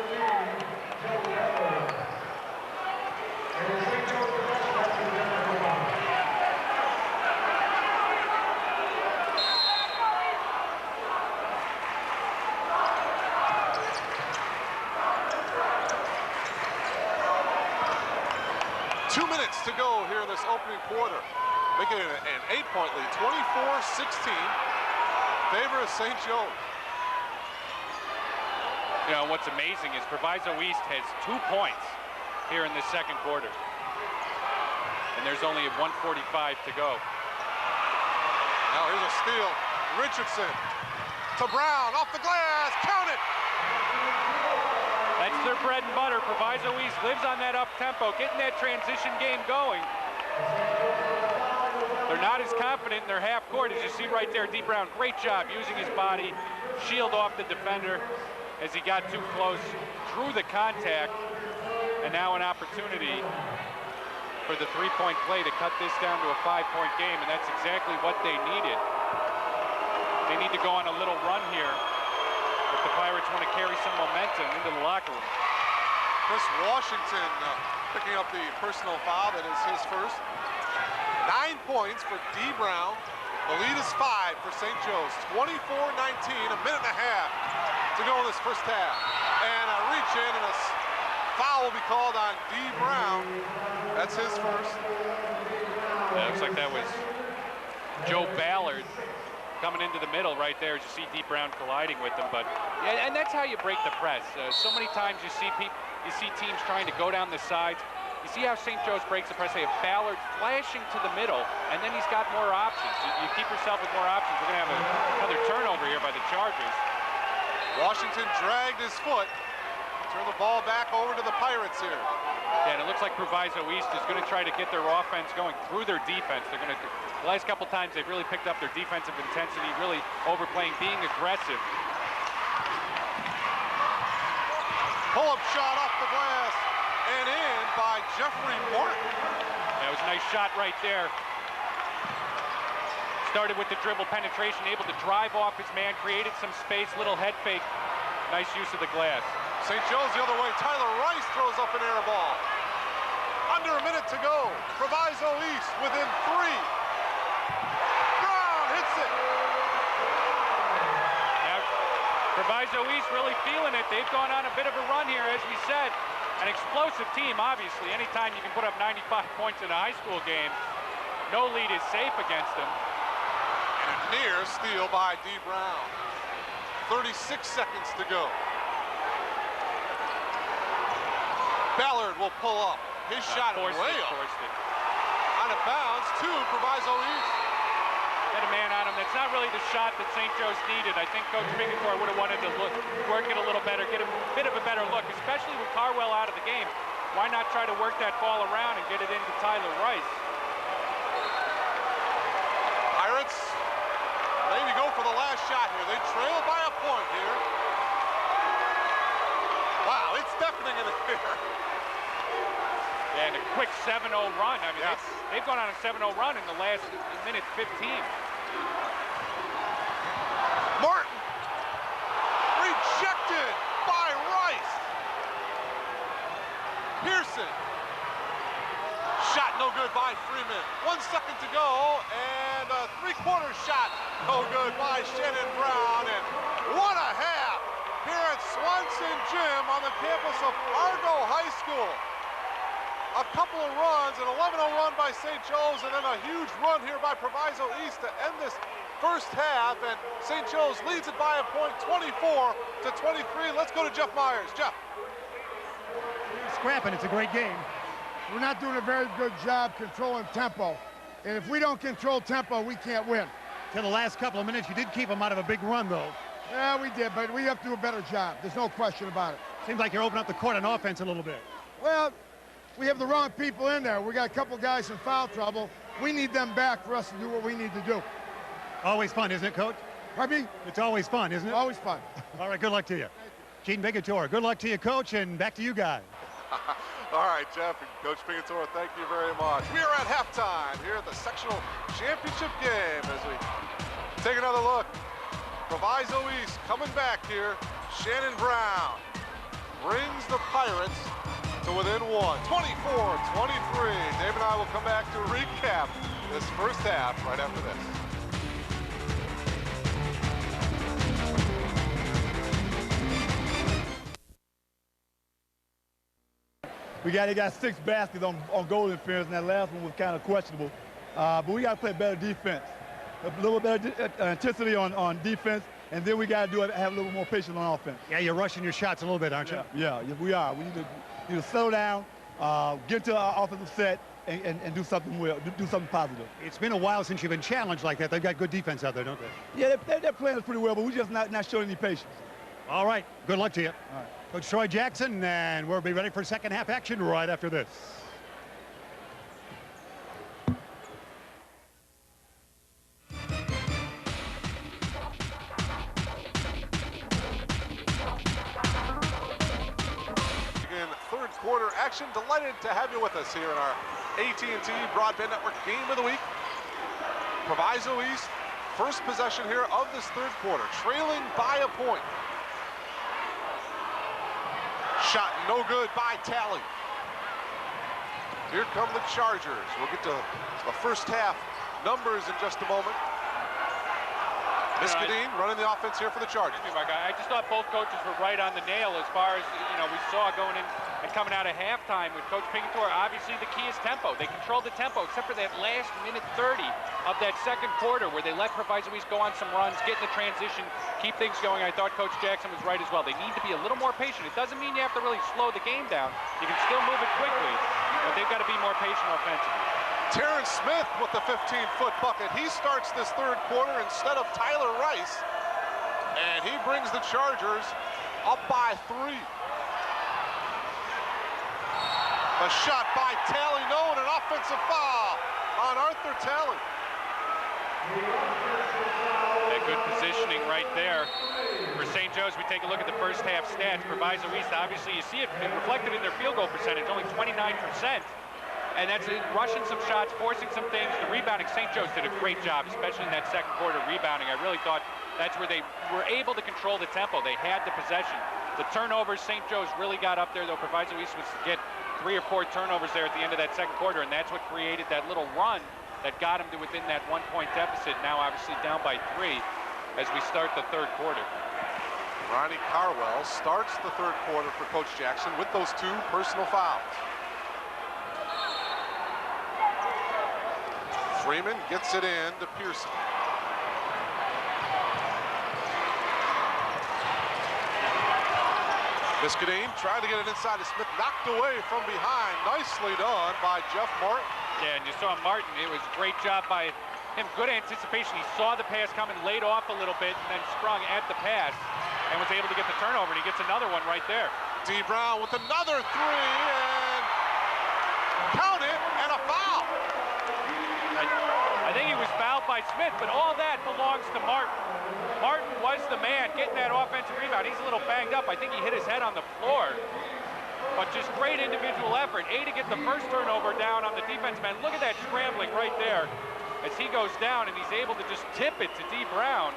2 minutes to go here in this opening quarter, making it an 8-point lead, 24-16, favor of St. Joe's. You know, what's amazing is Proviso East has 2 points here in the second quarter. And there's only 1:45 to go. Now here's a steal. Richardson to Brown, off the glass, count it! That's their bread and butter. Proviso East lives on that up-tempo, getting that transition game going. They're not as confident in their half court, as you see right there. D. Brown, great job using his body, shield off the defender as he got too close, drew the contact, and now an opportunity for the 3-point play to cut this down to a 5-point game, and that's exactly what they needed. They need to go on a little run here if the Pirates want to carry some momentum into the locker room. Chris Washington picking up the personal foul. That is his first. 9 points for D. Brown. The lead is 5 for St. Joe's. 24-19, a minute and a half to go in this first half. And a reach in and a foul will be called on D. Brown. That's his first. Yeah, looks like that was Joe Ballard coming into the middle right there as you see D. Brown colliding with them. But yeah, and that's how you break the press. So many times you see teams trying to go down the sides. You see how St. Joe's breaks the press. They have Ballard flashing to the middle, and then he's got more options. You keep yourself with more options. We're going to have another turnover here by the Chargers. Washington dragged his foot. Turn the ball back over to the Pirates here. Yeah, and it looks like Proviso East is going to try to get their offense going through their defense. They're going to, the last couple times, they've really picked up their defensive intensity, really overplaying, being aggressive. Pull-up shot off the glass and in by Jeffrey Martin. That was a nice shot right there. Started with the dribble penetration, able to drive off his man, created some space, little head fake. Nice use of the glass. St. Joe's the other way. Tyler Rice throws up an air ball. Under a minute to go. Proviso East within 3. Brown hits it. Now, Proviso East really feeling it. They've gone on a bit of a run here, as we said. An explosive team, obviously. Anytime you can put up 95 points in a high school game, no lead is safe against them. And a near steal by D. Brown. 36 seconds to go. Ballard will pull up. His shot way up. Out of bounds to Proviso East. Had a man on him. That's not really the shot that St. Joe's needed. I think Coach Pingatore would have wanted to work it a little better, get a bit of a better look, especially with Carwell out of the game. Why not try to work that ball around and get it into Tyler Rice? Pirates maybe go for the last shot here. They trail by a point here. Wow, it's deafening in here. And a quick 7-0 run. I mean, yes. they've gone on a 7-0 run in the last minute 15. Martin rejected by Rice. Pearson. Shot no good by Freeman. 1 second to go, and a three-quarter shot no good by Shannon Brown. And what a half here at Swanson Gym on the campus of Argo High School. A couple of runs, an 11-0 run by St. Joe's, and then a huge run here by Proviso East to end this first half, and St. Joe's leads it by a point, 24-23. Let's go to Jeff Myers. Jeff. Scrapping, it's a great game. We're not doing a very good job controlling tempo, and if we don't control tempo, we can't win. Till the last couple of minutes, you did keep them out of a big run, though. Yeah, we did, but we have to do a better job. There's no question about it. Seems like you're opening up the court on offense a little bit. Well, we have the wrong people in there. We got a couple guys in foul trouble. We need them back for us to do what we need to do. Always fun, isn't it, Coach? Pardon me? It's always fun, isn't it? Always fun. All right, good luck to you. Gene Pingatore, good luck to you, Coach, and back to you guys. All right, Jeff and Coach Pingatore, thank you very much. We are at halftime here at the sectional championship game as we take another look. Proviso East coming back here. Shannon Brown brings the Pirates to within 1, 24-23. Dave and I will come back to recap this first half right after this. They got 6 baskets on goal interference, and that last one was kind of questionable. But we got to play better defense, a little better intensity on defense, and then we got to have a little more patience on offense. Yeah, you're rushing your shots a little bit, aren't you? Yeah, we are. We need to settle down, get to our offensive set, and do something well, do something positive. It's been a while since you've been challenged like that. They've got good defense out there, don't they? Yeah, they're playing us pretty well, but we're just not showing any patience. All right, good luck to you. All right. Coach Troy Jackson, and we'll be ready for second half action right after this. In third quarter action, delighted to have you with us here in our AT&T Broadband Network Game of the Week. Proviso East, first possession here of this third quarter, trailing by a point. Shot no good by Talley. Here come the Chargers. We'll get to the first half numbers in just a moment. Miskadeen running the offense here for the Chargers. I just thought both coaches were right on the nail as far as, we saw going in and coming out of halftime with Coach Pingatore. Obviously, the key is tempo. They controlled the tempo, except for that last minute 30 of that second quarter where they let Proviso East go on some runs, get in the transition, keep things going. I thought Coach Jackson was right as well. They need to be a little more patient. It doesn't mean you have to really slow the game down. You can still move it quickly, but they've got to be more patient offensively. Terrence Smith with the 15-foot bucket. He starts this third quarter instead of Tyler Rice. And he brings the Chargers up by 3. A shot by Talley, no, and an offensive foul on Arthur Talley. Yeah, good positioning right there. For St. Joe's, we take a look at the first half stats. Proviso East, obviously, you see it reflected in their field goal percentage, only 29%. And that's rushing some shots, forcing some things. The rebounding, St. Joe's did a great job, especially in that second quarter rebounding. I really thought that's where they were able to control the tempo. They had the possession to The turnovers, St. Joe's really got up there, though. Proviso East was to get 3 or 4 turnovers there at the end of that second quarter, and that's what created that little run that got him to within that 1-point deficit. Now obviously down by 3 as we start the third quarter. Ronnie Carwell starts the third quarter for Coach Jackson with those 2 personal fouls. Freeman gets it in to Pearson. Miskadeen tried to get it inside to Smith, knocked away from behind. Nicely done by Jeff Martin. Yeah, and you saw Martin, it was a great job by him, good anticipation. He saw the pass coming, laid off a little bit, and then sprung at the pass, and was able to get the turnover, and he gets another one right there. D. Brown with another 3, and count it, and a foul. I think he was fouled by Smith, but all that belongs to Martin. Martin was the man getting that offensive rebound. He's a little banged up. I think he hit his head on the floor. But just great individual effort. To get the first turnover down on the defense man. Look at that scrambling right there as he goes down, and he's able to just tip it to D. Brown.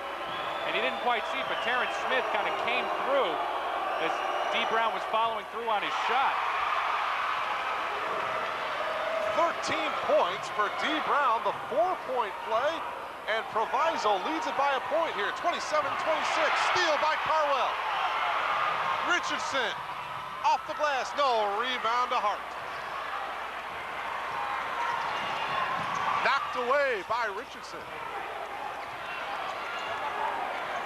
And he didn't quite see it, but Terrence Smith kind of came through as D. Brown was following through on his shot. 13 points for D. Brown, the 4-point play, and Proviso leads it by a point here, 27-26. Steal by Carwell. Richardson off the glass, no, rebound to Hart. Knocked away by Richardson.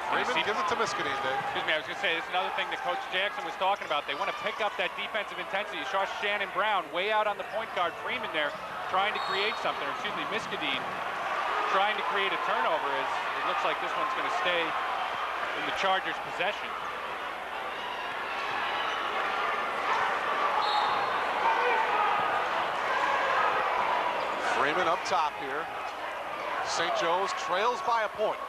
Freeman gives it to Miskadeen, Dave. Excuse me, I was going to say, this is another thing that Coach Jackson was talking about. They want to pick up that defensive intensity. You saw Shannon Brown way out on the point guard. Freeman there trying to create something. Or excuse me, Miskadeen trying to create a turnover. As it looks like this one's going to stay in the Chargers' possession. Freeman up top here. St. Joe's trails by a point.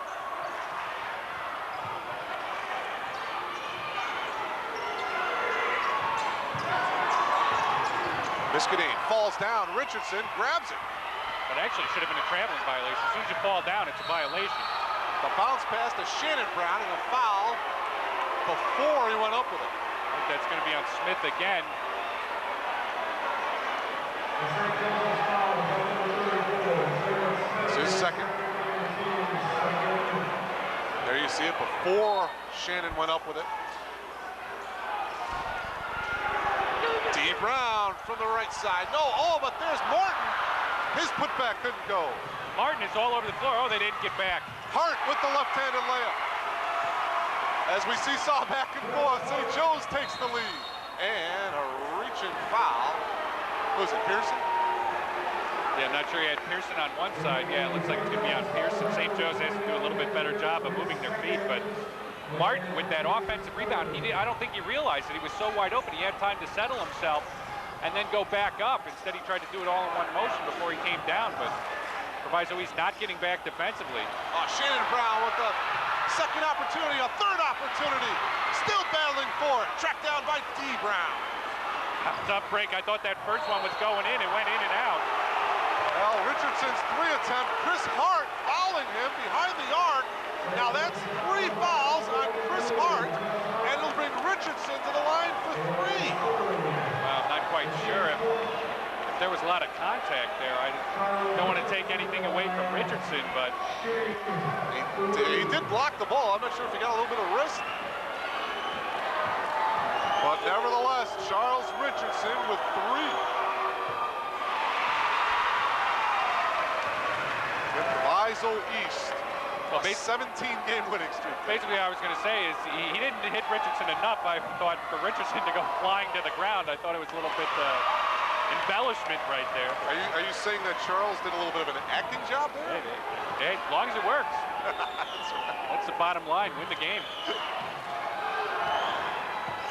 Miskadeen falls down. Richardson grabs it. But actually should have been a traveling violation. As soon as you fall down, it's a violation. The bounce pass to Shannon Brown and a foul before he went up with it. I think that's going to be on Smith again. It's his second. There you see it before Shannon went up with it. D. Brown from the right side. No, oh, but there's Martin. His putback couldn't go. Martin is all over the floor. Oh, they didn't get back. Hart with the left-handed layup. As we seesaw back and forth, St. Joe's takes the lead. And a reaching foul. Who's it, Pearson? Yeah, I'm not sure he had Pearson on one side. Yeah, it looks like it's going to be on Pearson. St. Joe's has to do a little bit better job of moving their feet, but Martin with that offensive rebound, I don't think he realized that he was so wide open. He had time to settle himself and then go back up. Instead, he tried to do it all in one motion before he came down, but Proviso East not getting back defensively. Shannon Brown with the second opportunity, a third opportunity. Still battling for it. Tracked down by D. Brown. Tough break. I thought that first one was going in. It went in and out. Well, Richardson's 3 attempt. Chris Hart fouling him behind the arc. Now that's 3 fouls on Chris Hart, and it'll bring Richardson to the line for 3. Well, I'm not quite sure if there was a lot of contact there. I don't want to take anything away from Richardson, but he did block the ball. I'm not sure if he got a little bit of wrist. But nevertheless, Charles Richardson with 3. With Proviso East, a 17-game winning streak. Basically, I was going to say is he didn't hit Richardson enough, I thought, for Richardson to go flying to the ground. I thought it was a little bit embellishment right there. Are you saying that Charles did a little bit of an acting job there? Hey, as long as it works. That's right. That's the bottom line. Win the game.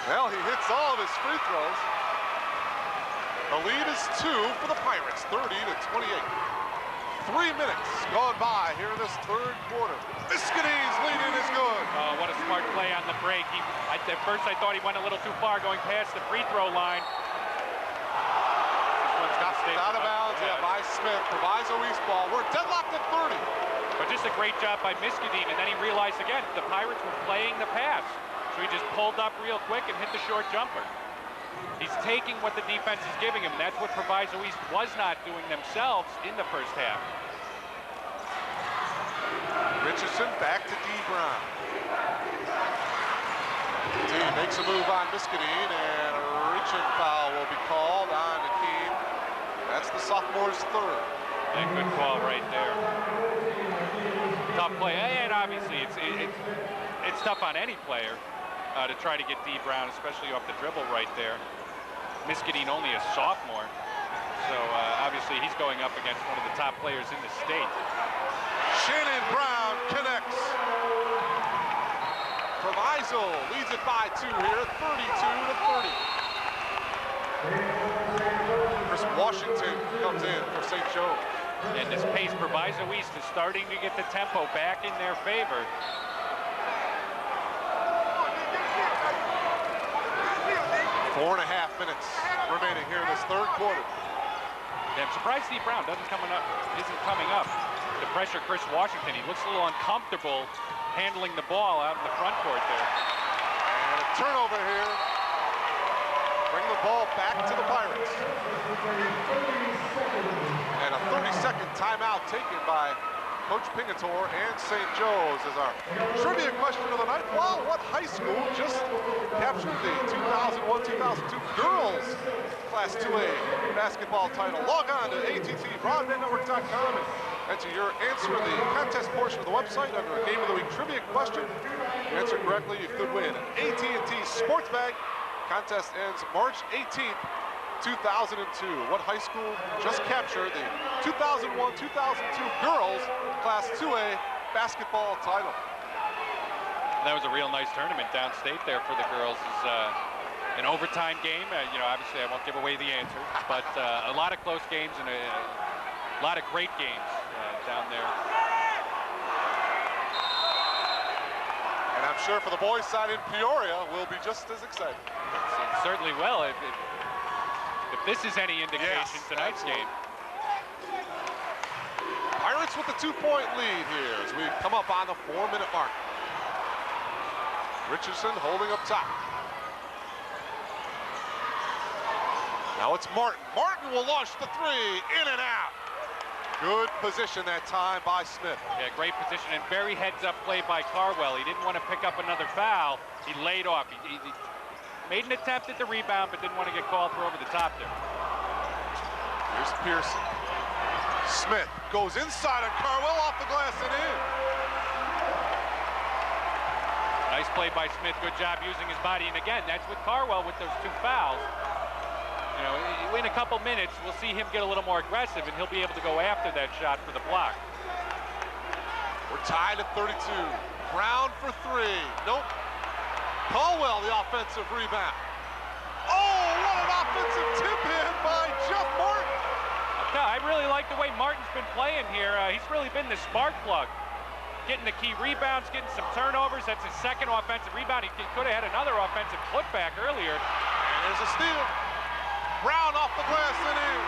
Well, he hits all of his free throws. The lead is 2 for the Pirates, 30-28. 3 minutes gone by here in this third quarter. Miskadeen's leading is good. Oh, what a smart play on the break. At first, I thought he went a little too far going past the free throw line. Out of bounds, yeah, by Smith. Proviso East ball. We're deadlocked at 30. But just a great job by Miskadeen, and then he realized again the Pirates were playing the pass. So he just pulled up real quick and hit the short jumper. He's taking what the defense is giving him. That's what Proviso East was not doing themselves in the first half. Richardson back to D. Brown. D makes a move on Miskadeen, and a reaching foul will be called on Akeem. That's the sophomore's third. And good call right there. Tough play, and obviously it's tough on any player to try to get D. Brown, especially off the dribble right there. Miskadeen only a sophomore, so obviously he's going up against one of the top players in the state. Shannon Brown connects. Proviso leads it by 2 here, 32-30. Chris Washington comes in for St. Joe. And this pace, Proviso East is starting to get the tempo back in their favor. 4.5 minutes remaining here in this third quarter. Yeah, I'm surprised Steve Brown isn't coming up to pressure Chris Washington. He looks a little uncomfortable handling the ball out in the front court there. And a turnover here. Bring the ball back to the Pirates. And a 30-second timeout taken by Coach Pingatore and St. Joe's as our trivia question of the night. Well, what high school just captured the 2001-2002 girls Class 2A basketball title? Log on to ATTBroadbandNetwork.com and enter your answer in the contest portion of the website under a Game of the Week trivia question. If you answer correctly, you could win an AT&T Sports Bag. Contest ends March 18th. 2002. What high school just captured the 2001-2002 girls Class 2A basketball title? That was a real nice tournament downstate there for the girls. It's an overtime game. You know, obviously I won't give away the answer, but a lot of close games and a lot of great games down there. And I'm sure for the boys' side in Peoria will be just as exciting. It certainly will. If this is any indication, yes, tonight's game. Pirates with the 2-point lead here as we come up on the 4-minute mark. Richardson holding up top. Now it's Martin. Martin will launch the 3, in and out. Good position that time by Smith. Yeah, great position and very heads-up play by Carwell. He didn't want to pick up another foul. He laid off. He made an attempt at the rebound, but didn't want to get called for over the top there. Here's Pearson. Smith goes inside on Carwell, off the glass and in. Nice play by Smith. Good job using his body. And again, that's with Carwell with those 2 fouls. You know, in a couple minutes, we'll see him get a little more aggressive, and he'll be able to go after that shot for the block. We're tied at 32. Brown for 3. Nope. Caldwell, the offensive rebound. Oh, what an offensive tip in by Jeff Martin. Yeah, I really like the way Martin's been playing here. He's really been the spark plug. Getting the key rebounds, getting some turnovers. That's his second offensive rebound. He could have had another offensive putback earlier. And there's a steal. Brown off the glass and in.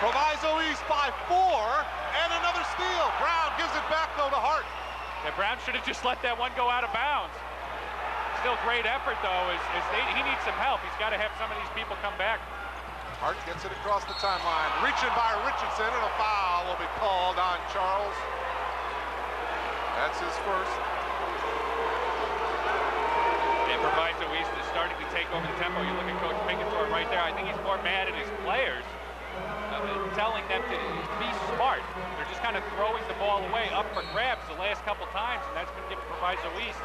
Proviso East by 4, and another steal. Brown gives it back, though, to Hart. Yeah, Brown should have just let that one go out of bounds. Still great effort, though, he needs some help. He's got to have some of these people come back. Hart gets it across the timeline. Reaching by Richardson, and a foul will be called on Charles. That's his first. And Proviso East is starting to take over the tempo. You look at Coach Pingatore right there. I think he's more mad at his players, telling them to be smart. They're just kind of throwing the ball away, up for grabs the last couple times, and that's been giving Proviso East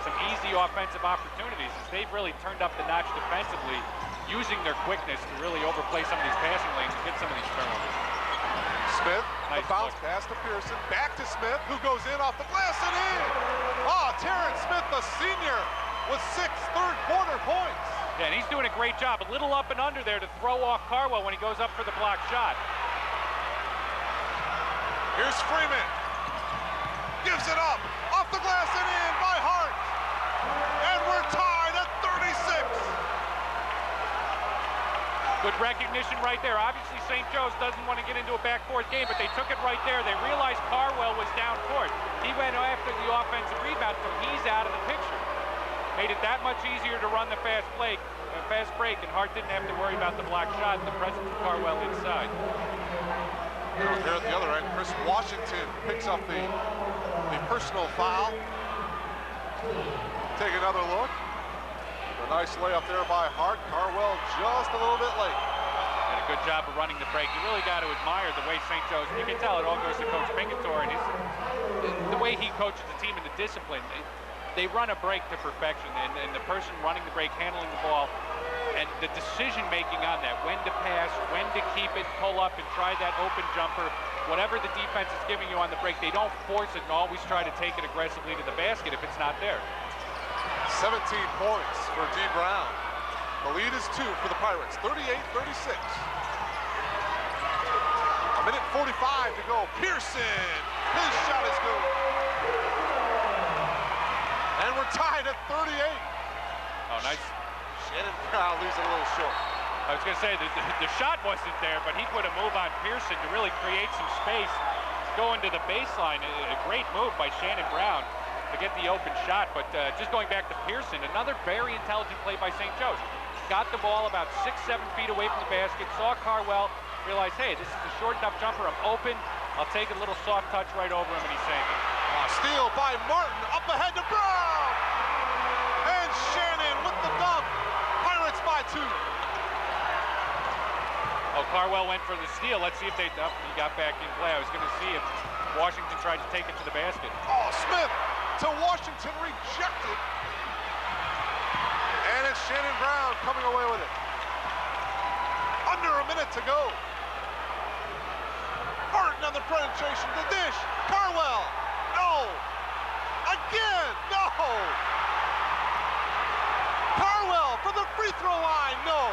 some easy offensive opportunities as they've really turned up the notch defensively, using their quickness to really overplay some of these passing lanes and get some of these turnovers. Smith, nice the bounce pass to Pearson, back to Smith, who goes in off the glass and in. Oh, Terrence Smith, the senior, with 6 third-quarter points. Yeah, and he's doing a great job. A little up and under there to throw off Carwell when he goes up for the block shot. Here's Freeman. Gives it up. Off the glass and in by Hart. And we're tied at 36. Good recognition right there. Obviously, St. Joe's doesn't want to get into a back-court game, but they took it right there. They realized Carwell was down court. He went after the offensive rebound, so he's out of the picture. Made it that much easier to run the fast break, and Hart didn't have to worry about the block shot and the presence of Carwell inside. Here at the other end, Chris Washington picks up the personal foul. Take another look. A nice layup there by Hart. Carwell just a little bit late. And a good job of running the break. You really got to admire the way St. Joe's, you can tell it all goes to Coach Pingatore and the way he coaches the team and the discipline. They run a break to perfection, and the person running the break, handling the ball, and the decision-making on that, when to pass, when to keep it, pull up and try that open jumper, whatever the defense is giving you on the break, they don't force it and always try to take it aggressively to the basket if it's not there. 17 points for D. Brown. The lead is 2 for the Pirates, 38-36. A minute 45 to go. Pearson, his shot is good. And we're tied at 38. Oh, nice. Shannon Brown leaves it a little short. I was going to say, the shot wasn't there, but he put a move on Pearson to really create some space, go into the baseline. A great move by Shannon Brown to get the open shot, but just going back to Pearson, another very intelligent play by St. Joe's. Got the ball about 6-7 feet away from the basket, saw Carwell, realized, hey, this is a short enough jumper, I'm open, I'll take a little soft touch right over him, and he sank it. Steal by Martin, up ahead to Brown! And Shannon with the dunk. Pirates by 2. Oh, Carwell went for the steal. Let's see if he got back in play. I was going to see if Washington tried to take it to the basket. Oh, Smith to Washington, rejected. And it's Shannon Brown coming away with it. Under a minute to go. Martin on the penetration, the dish. Carwell, no. Again, no. Carwell for the free throw line, no.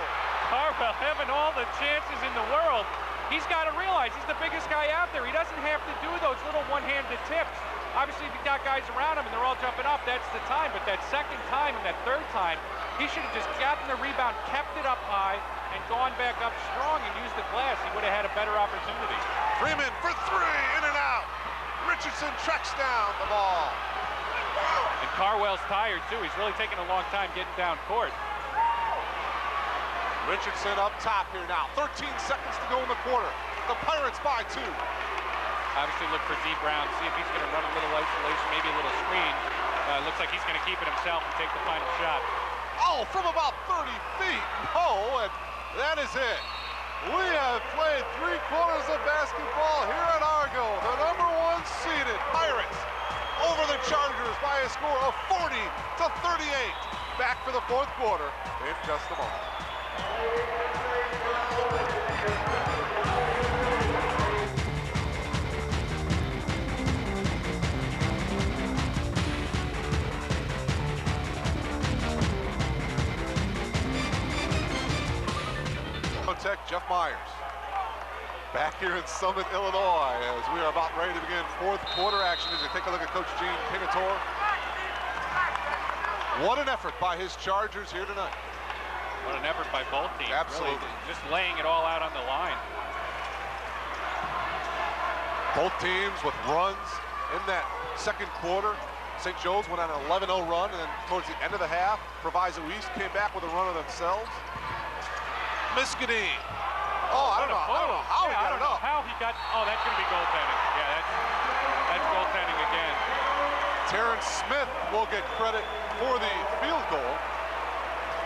Carwell having all the chances in the world. He's got to realize he's the biggest guy out there. He doesn't have to do those little one-handed tips. Obviously, if you've got guys around him and they're all jumping up, that's the time. But that second time and that third time, he should have just gotten the rebound, kept it up high, and gone back up strong and used the glass. He would have had a better opportunity. Freeman for 3, in and out. Richardson tracks down the ball. And Carwell's tired, too. He's really taking a long time getting down court. Richardson up top here now. 13 seconds to go in the quarter. The Pirates by 2. Obviously look for D. Brown, see if he's going to run a little isolation, maybe a little screen. Looks like he's going to keep it himself and take the final shot. Oh, from about 30 feet. No, and that is it. We have played 3/4 of basketball here at Argo. The #1 seeded Pirates over the Chargers by a score of 40-38. Back for the 4th quarter in just a moment. Tech, Jeff Myers. Back here in Summit, Illinois, as we are about ready to begin 4th quarter action as you take a look at Coach Gene Pingatore. What an effort by his Chargers here tonight. What an effort by both teams. Absolutely. Really just laying it all out on the line. Both teams with runs in that 2nd quarter. St. Joe's went on an 11-0 run, and then towards the end of the half, Proviso East came back with a run of themselves. Miskadeen. Oh, I don't know how he got it up. Oh, that's going to be goaltending. Yeah, that's goaltending again. Terrence Smith will get credit for the field goal.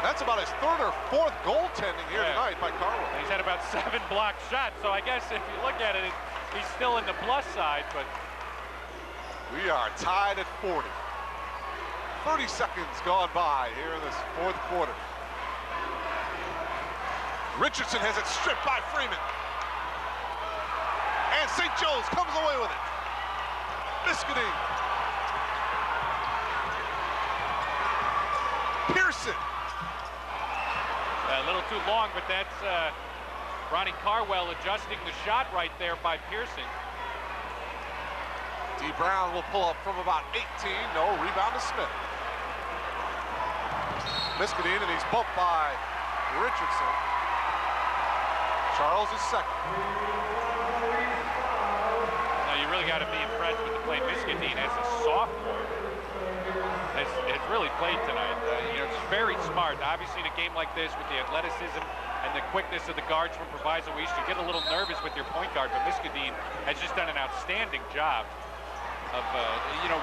That's about his 3rd or 4th goaltending here tonight by Carwell. He's had about 7 blocked shots, so I guess if you look at it, he's still in the plus side, but... We are tied at 40. 30 seconds gone by here in this 4th quarter. Richardson has it stripped by Freeman. And St. Joe's comes away with it. Miskadeen. Pearson. A little too long, but that's Ronnie Carwell adjusting the shot right there by Pearson. D. Brown will pull up from about 18. No, rebound to Smith. Miskadeen, and he's bumped by Richardson. Charles is second. Now you really got to be impressed with the play Miskadeen as a sophomore has really played tonight. It's very smart. Obviously, in a game like this, with the athleticism and the quickness of the guards from Proviso East, you get a little nervous with your point guard, but Miskadeen has just done an outstanding job of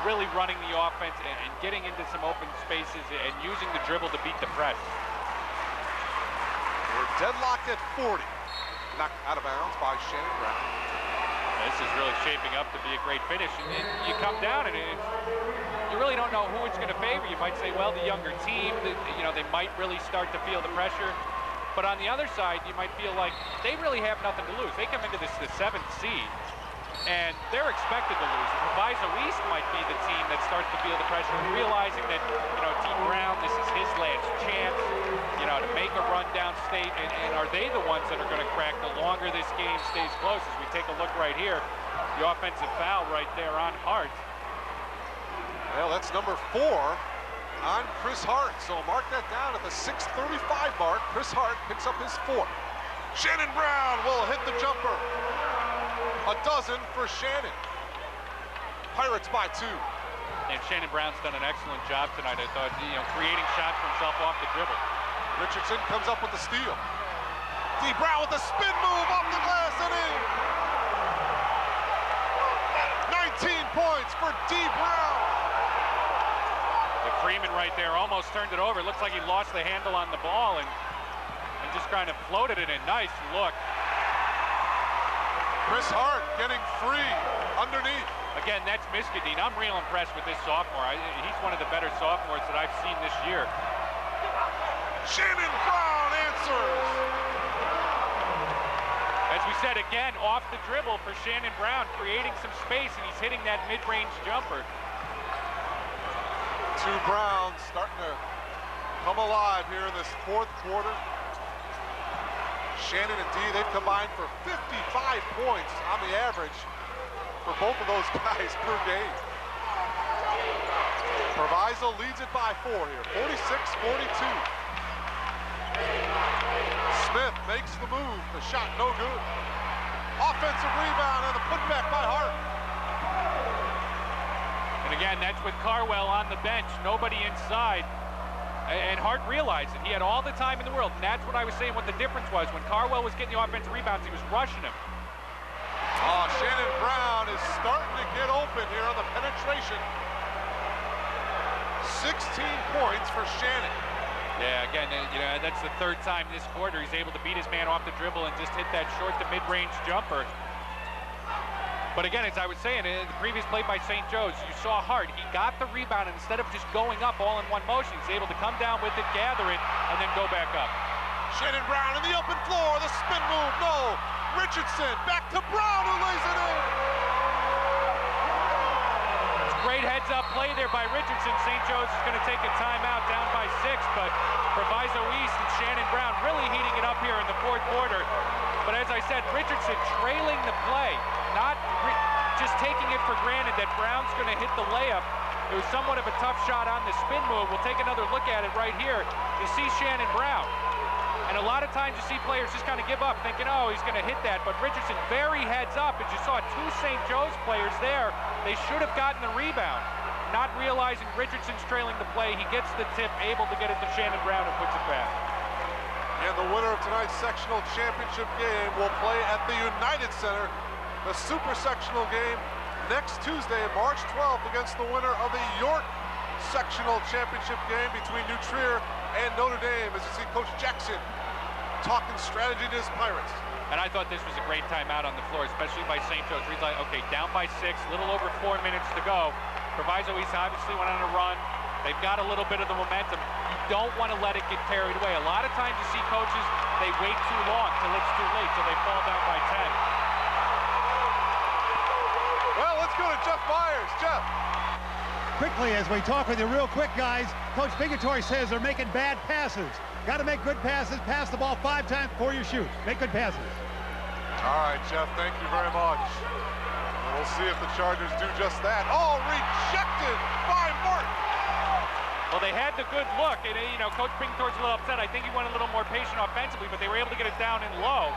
really running the offense and getting into some open spaces and using the dribble to beat the press. We're deadlocked at 40. Knocked out of bounds by Shannon Brown. This is really shaping up to be a great finish. And you come down and you really don't know who it's going to favor. You might say, well, the younger team, they might really start to feel the pressure. But on the other side, you might feel like they really have nothing to lose. They come into this the 7th seed, and they're expected to lose. Proviso East might be the team that starts to feel the pressure, realizing that, Team Brown, this is his last chance, to make a run downstate, and are they the ones that are going to crack the longer this game stays close? As we take a look right here, the offensive foul right there on Hart. Well, that's number 4 on Chris Hart. So mark that down at the 6:35 mark. Chris Hart picks up his 4th. Shannon Brown will hit the jumper. A dozen for Shannon. Pirates by 2. And Shannon Brown's done an excellent job tonight, I thought, creating shots for himself off the dribble. Richardson comes up with the steal. D. Brown with a spin move off the glass and in. 19 points for D. Brown. The Freeman right there almost turned it over. It looks like he lost the handle on the ball and just kind of floated it in. Nice look. Chris Hart getting free underneath. Again, that's Miskadeen. I'm real impressed with this sophomore. He's one of the better sophomores that I've seen this year. Shannon Brown answers. As we said, again, off the dribble for Shannon Brown, creating some space, and he's hitting that mid-range jumper. 2 Browns starting to come alive here in this 4th quarter. Shannon and D, they've combined for 55 points on the average for both of those guys per game. Proviso leads it by 4 here, 46-42. Smith makes the move, the shot no good. Offensive rebound and the putback by Hart. And again, that's with Carwell on the bench, nobody inside. And Hart realized it. He had all the time in the world, and that's what I was saying what the difference was. When Carwell was getting the offensive rebounds, he was rushing him. Oh, Shannon Brown is starting to get open here on the penetration. 16 points for Shannon. Yeah, again, that's the 3rd time this quarter he's able to beat his man off the dribble and just hit that short to mid-range jumper. But again, as I was saying, in the previous play by St. Joe's, you saw Hart. He got the rebound, and instead of just going up all in one motion, he's able to come down with it, gather it, and then go back up. Shannon Brown in the open floor, the spin move, no. Richardson back to Brown, who lays it in. Great heads-up play there by Richardson. St. Joe's is going to take a timeout down by 6, but Proviso East and Shannon Brown really heating it up here in the 4th quarter. But as I said, Richardson trailing the play, not just taking it for granted that Brown's going to hit the layup. It was somewhat of a tough shot on the spin move. We'll take another look at it right here. You see Shannon Brown. And a lot of times you see players just kind of give up, thinking, oh, he's going to hit that. But Richardson very heads up. As you saw 2 St. Joe's players there, they should have gotten the rebound. Not realizing Richardson's trailing the play. He gets the tip, able to get it to Shannon Brown and puts it back. And the winner of tonight's sectional championship game will play at the United Center, the super sectional game next Tuesday, March 12th, against the winner of the York sectional championship game between New Trier and Notre Dame, as you see Coach Jackson talking strategy to his Pirates. And I thought this was a great timeout on the floor, especially by St. Joe's. He's like, okay, down by 6, little over 4 minutes to go. Proviso East obviously went on a run. They've got a little bit of the momentum. You don't want to let it get carried away. A lot of times you see coaches, they wait too long till it's too late, so they fall down by 10. Well, let's go to Jeff Myers. Jeff. Quickly, as we talk with you real quick, guys, Coach Pingatore says they're making bad passes. Got to make good passes. Pass the ball 5 times before you shoot. Make good passes. All right, Jeff, thank you very much. And we'll see if the Chargers do just that. Oh, rejected by Martin. Well, they had the good look, and Coach Pingatore's a little upset. I think he went a little more patient offensively, but they were able to get it down and low.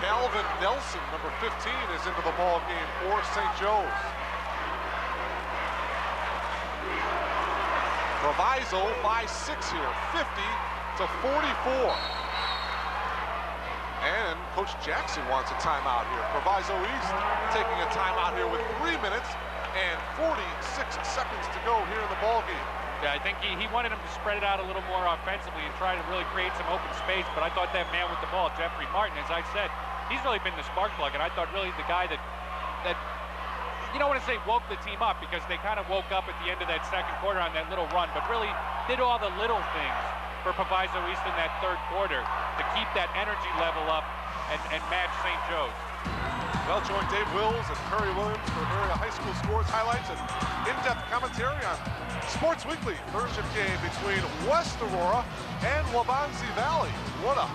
Calvin Nelson, number 15, is into the ball game for St. Joe's. Proviso by 6 here, 50-44. And Coach Jackson wants a timeout here. Proviso East taking a timeout here with 3 minutes and 46 seconds to go here in the ball game. Yeah, I think he wanted him to spread it out a little more offensively and try to really create some open space, but I thought that man with the ball, Jeffrey Martin, as I said, he's really been the spark plug, and I thought really the guy that you don't want to say woke the team up, because they kind of woke up at the end of that second quarter on that little run, but really did all the little things for Proviso East in that third quarter to keep that energy level up and match St. Joe's. Well, join Dave Wills and Curry Williams for area high school sports highlights and in-depth commentary on Sports Weekly third shift game between West Aurora and Waubonsie Valley. What a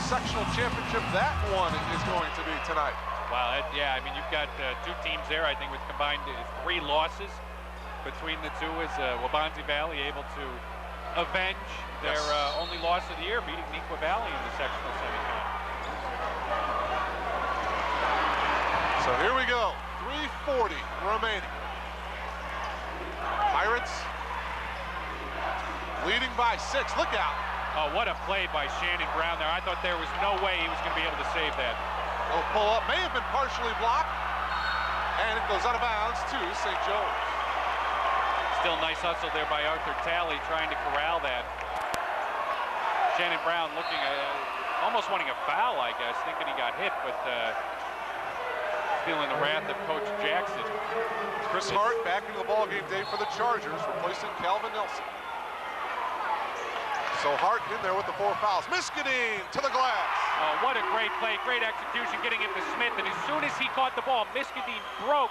sectional championship that one is going to be tonight. Wow, yeah, I mean, you've got two teams there, I think, with combined 3 losses between the two, as Waubonsie Valley able to avenge their only loss of the year, beating Neuqua Valley in the sectional semifinal. So here we go, 3:40 remaining. Pirates leading by 6, look out. Oh, what a play by Shannon Brown there. I thought there was no way he was going to be able to save that. No pull-up, may have been partially blocked, and it goes out of bounds to St. Joe's. Still nice hustle there by Arthur Talley, trying to corral that. Shannon Brown looking, almost wanting a foul, I guess, thinking he got hit, but feeling the wrath of Coach Jackson. Chris Hart back into the ball game, Dave, for the Chargers, replacing Calvin Nelson. So Hart in there with the 4 fouls. Miskadeen to the glass. Oh, what a great play, great execution, getting it to Smith, and as soon as he caught the ball, Miskadeen broke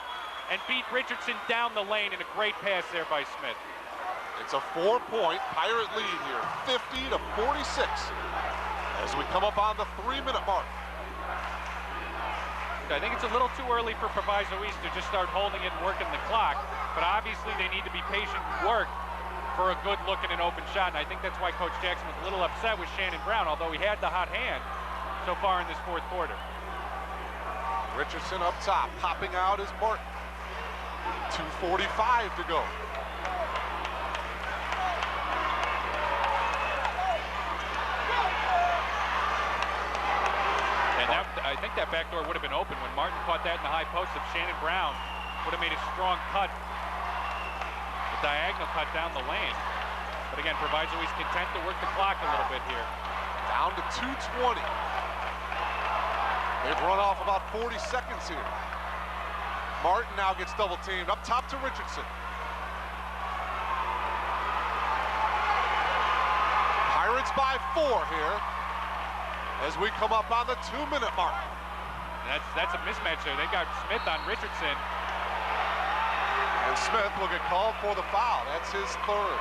and beat Richardson down the lane, and a great pass there by Smith. It's a 4-point Pirate lead here, 50-46, as we come up on the 3-minute mark. I think it's a little too early for Proviso East to just start holding it and working the clock, but obviously they need to be patient and work for a good look at an open shot, and I think that's why Coach Jackson was a little upset with Shannon Brown, although he had the hot hand so far in this 4th quarter. Richardson up top, popping out is Martin. 2:45 to go. And I think that back door would have been open when Martin caught that in the high post. If Shannon Brown would have made a strong cut, a diagonal cut down the lane. But again, Proviso East content to work the clock a little bit here. Down to 2:20. They've run off about 40 seconds here. Martin now gets double teamed up top to Richardson. Pirates by 4 here as we come up on the 2-minute mark. And that's a mismatch there. They got Smith on Richardson. And Smith will get called for the foul. That's his 3rd.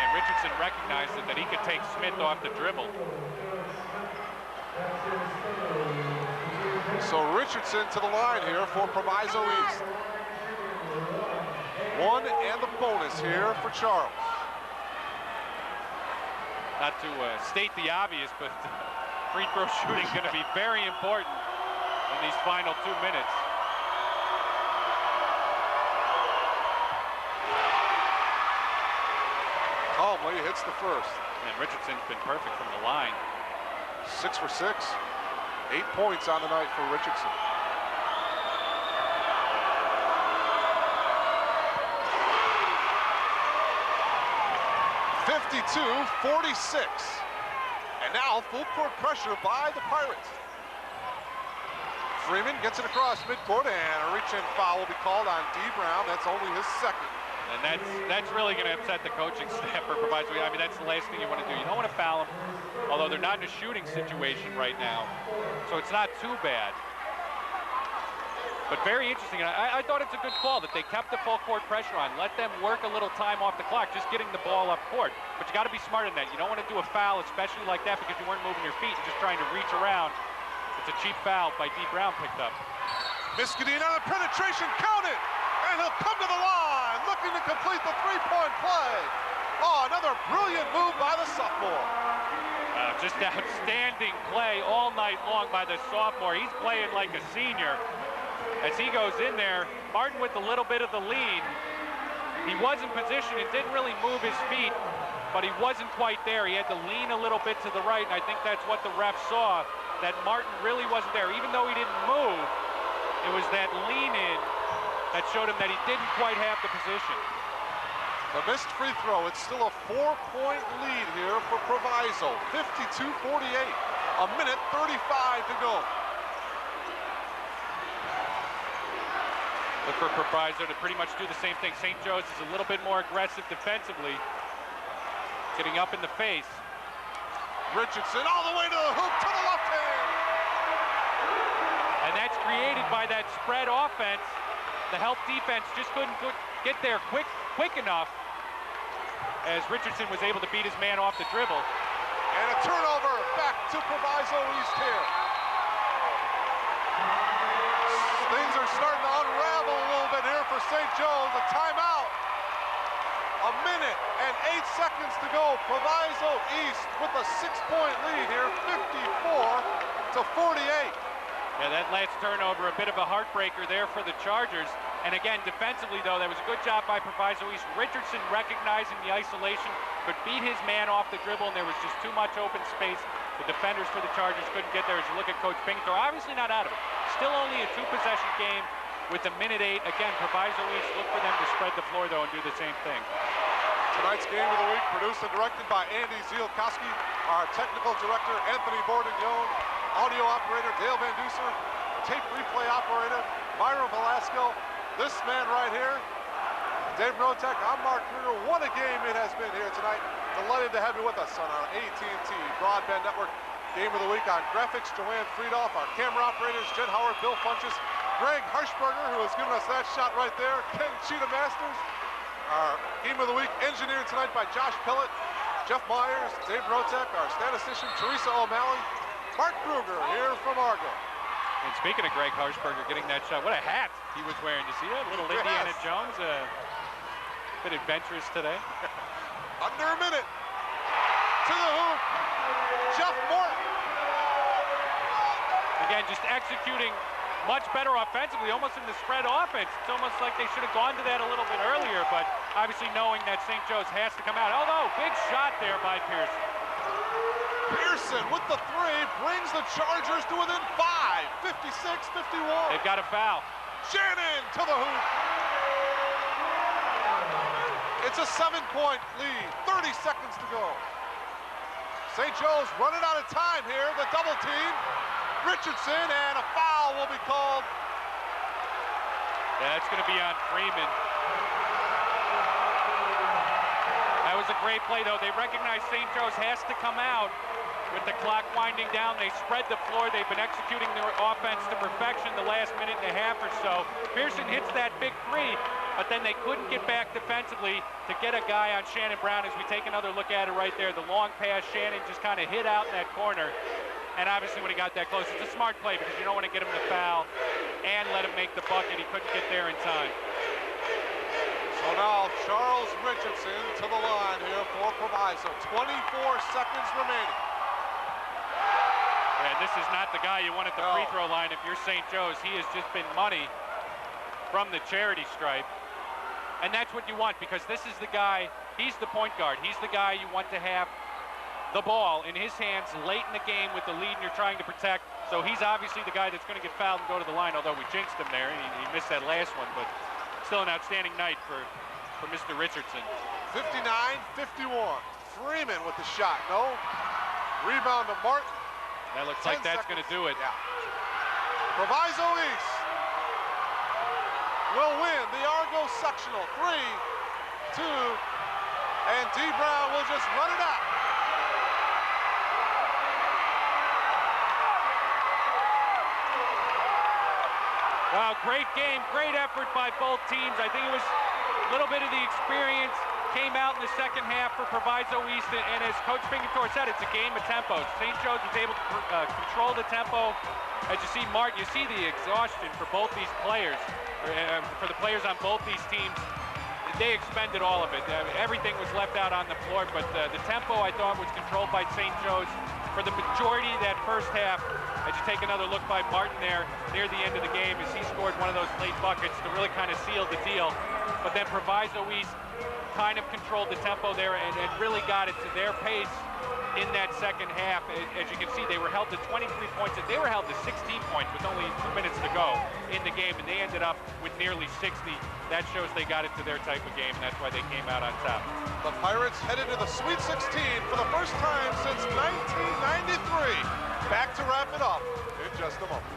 And Richardson recognized that he could take Smith off the dribble. So Richardson to the line here for Proviso East. 1 and the bonus here for Charles. Not to state the obvious, but free throw shooting going to be very important in these final 2 minutes. Calmly hits the first. And Richardson's been perfect from the line. 6 for 6. 8 points on the night for Richardson. (52-46). And now full court pressure by the Pirates. Freeman gets it across midcourt, and a reach-in foul will be called on D. Brown. That's only his 2nd. And that's really going to upset the coaching staff for Proviso. I mean, that's the last thing you want to do. You don't want to foul them, although they're not in a shooting situation right now, so it's not too bad. But very interesting. I thought it's a good call that they kept the full court pressure on. Let them work a little time off the clock, just getting the ball up court. But you got to be smart in that. You don't want to do a foul, especially like that, because you weren't moving your feet and just trying to reach around. It's a cheap foul by D. Brown picked up. Miskadeen on the penetration, counted, and he'll come to the line, looking to complete the 3-point play. Oh, another brilliant move by the sophomore. Just outstanding play all night long by the sophomore. He's playing like a senior. As he goes in there, Martin with a little bit of the lead. He was in position and didn't really move his feet, but he wasn't quite there. He had to lean a little bit to the right, and I think that's what the ref saw, that Martin really wasn't there. Even though he didn't move, it was that lean in that showed him that he didn't quite have the position. The missed free throw, it's still a 4-point lead here for Proviso, 52-48, a minute 35 to go. Look for Proviso to pretty much do the same thing. St. Joe's is a little bit more aggressive defensively, getting up in the face. Richardson all the way to the hoop, to the left hand. And that's created by that spread offense. The help defense just couldn't get there quick enough, as Richardson was able to beat his man off the dribble. And a turnover back to Proviso East here. Things are starting to unravel a little bit here for St. Joe's. A timeout. A minute and 8 seconds to go. Proviso East with a 6-point lead here, 54-48. Yeah, that last turnover, a bit of a heartbreaker there for the Chargers. And again, defensively, though, that was a good job by Proviso East. Richardson recognizing the isolation, but beat his man off the dribble, and there was just too much open space. The defenders for the Chargers couldn't get there. As you look at Coach Pingatore, obviously not out of it. Still only a 2-possession game with a minute 8. Again, Proviso East, look for them to spread the floor, though, and do the same thing. Tonight's Game of the Week, produced and directed by Andy Zielkowski, our technical director, Anthony Bordignon, audio operator, Dale Van Duser, tape replay operator, Myron Velasco, this man right here, Dave Rotek. I'm Mark Kruger. What a game it has been here tonight. Delighted to have you with us on our AT&T Broadband Network Game of the Week. On graphics, Joanne Friedoff. Our camera operators, Jen Howard, Bill Funches, Greg Harshberger, who has given us that shot right there, Ken Cheetah Masters. Our Game of the Week engineered tonight by Josh Pillett, Jeff Myers, Dave Rotek, our statistician, Teresa O'Malley, Mark Kruger here from Argo. And speaking of Greg Harshberger getting that shot, what a hat he was wearing. You see that? Little Indiana Jones. Bit adventurous today. Under a minute. To the hoop. Jeff Morton. Again, just executing much better offensively, almost in the spread offense. It's almost like they should have gone to that a little bit earlier, but obviously knowing that St. Joe's has to come out. Although, big shot there by Pearson. Pearson with the 3 brings the Chargers to within 5, 56-51. They've got a foul. Shannon to the hoop. It's a 7-point lead, 30 seconds to go. St. Joe's running out of time here, the double team. Richardson, and a foul will be called. Yeah, that's going to be on Freeman. That was a great play, though. They recognize St. Joe's has to come out with the clock winding down. They spread the floor. They've been executing their offense to perfection the last minute and a half or so. Pearson hits that big 3, but then they couldn't get back defensively to get a guy on Shannon Brown. As we take another look at it right there, the long pass, Shannon just kind of hit out in that corner. And obviously when he got that close, it's a smart play because you don't want to get him to foul and let him make the bucket. He couldn't get there in time. So now Charles Richardson to the line here for Proviso. 24 seconds remaining. And this is not the guy you want at the free throw line if you're St. Joe's. He has just been money from the charity stripe. And that's what you want, because this is the guy, he's the point guard. He's the guy you want to have the ball in his hands late in the game with the lead and you're trying to protect. So he's obviously the guy that's going to get fouled and go to the line, although we jinxed him there. He missed that last one, but still an outstanding night for Mr. Richardson. 59-51. Freeman with the shot. No. Rebound to Martin. That looks like that's going to do it. Yeah. Proviso East will win the Argo sectional. 3-2. And D. Brown will just run it out. Wow, great game, great effort by both teams. I think it was a little bit of the experience came out in the second half for Proviso East, and as Coach Pingatore said, it's a game of tempo. St. Joe's was able to control the tempo. As you see, Mark, you see the exhaustion for both these players, for the players on both these teams. they expended all of it. Everything was left out on the floor, but the tempo I thought was controlled by St. Joe's for the majority of that first half. As you take another look by Martin there near the end of the game as he scored one of those late buckets to really kind of seal the deal. But then Proviso East kind of controlled the tempo there and really got it to their pace in that second half. As you can see, they were held to 23 points, and they were held to 16 points with only 2 minutes to go in the game, and they ended up with nearly 60. That shows they got it to their type of game, and that's why they came out on top. The Pirates headed to the Sweet 16 for the first time since 1993. Back to wrap it up in just a moment.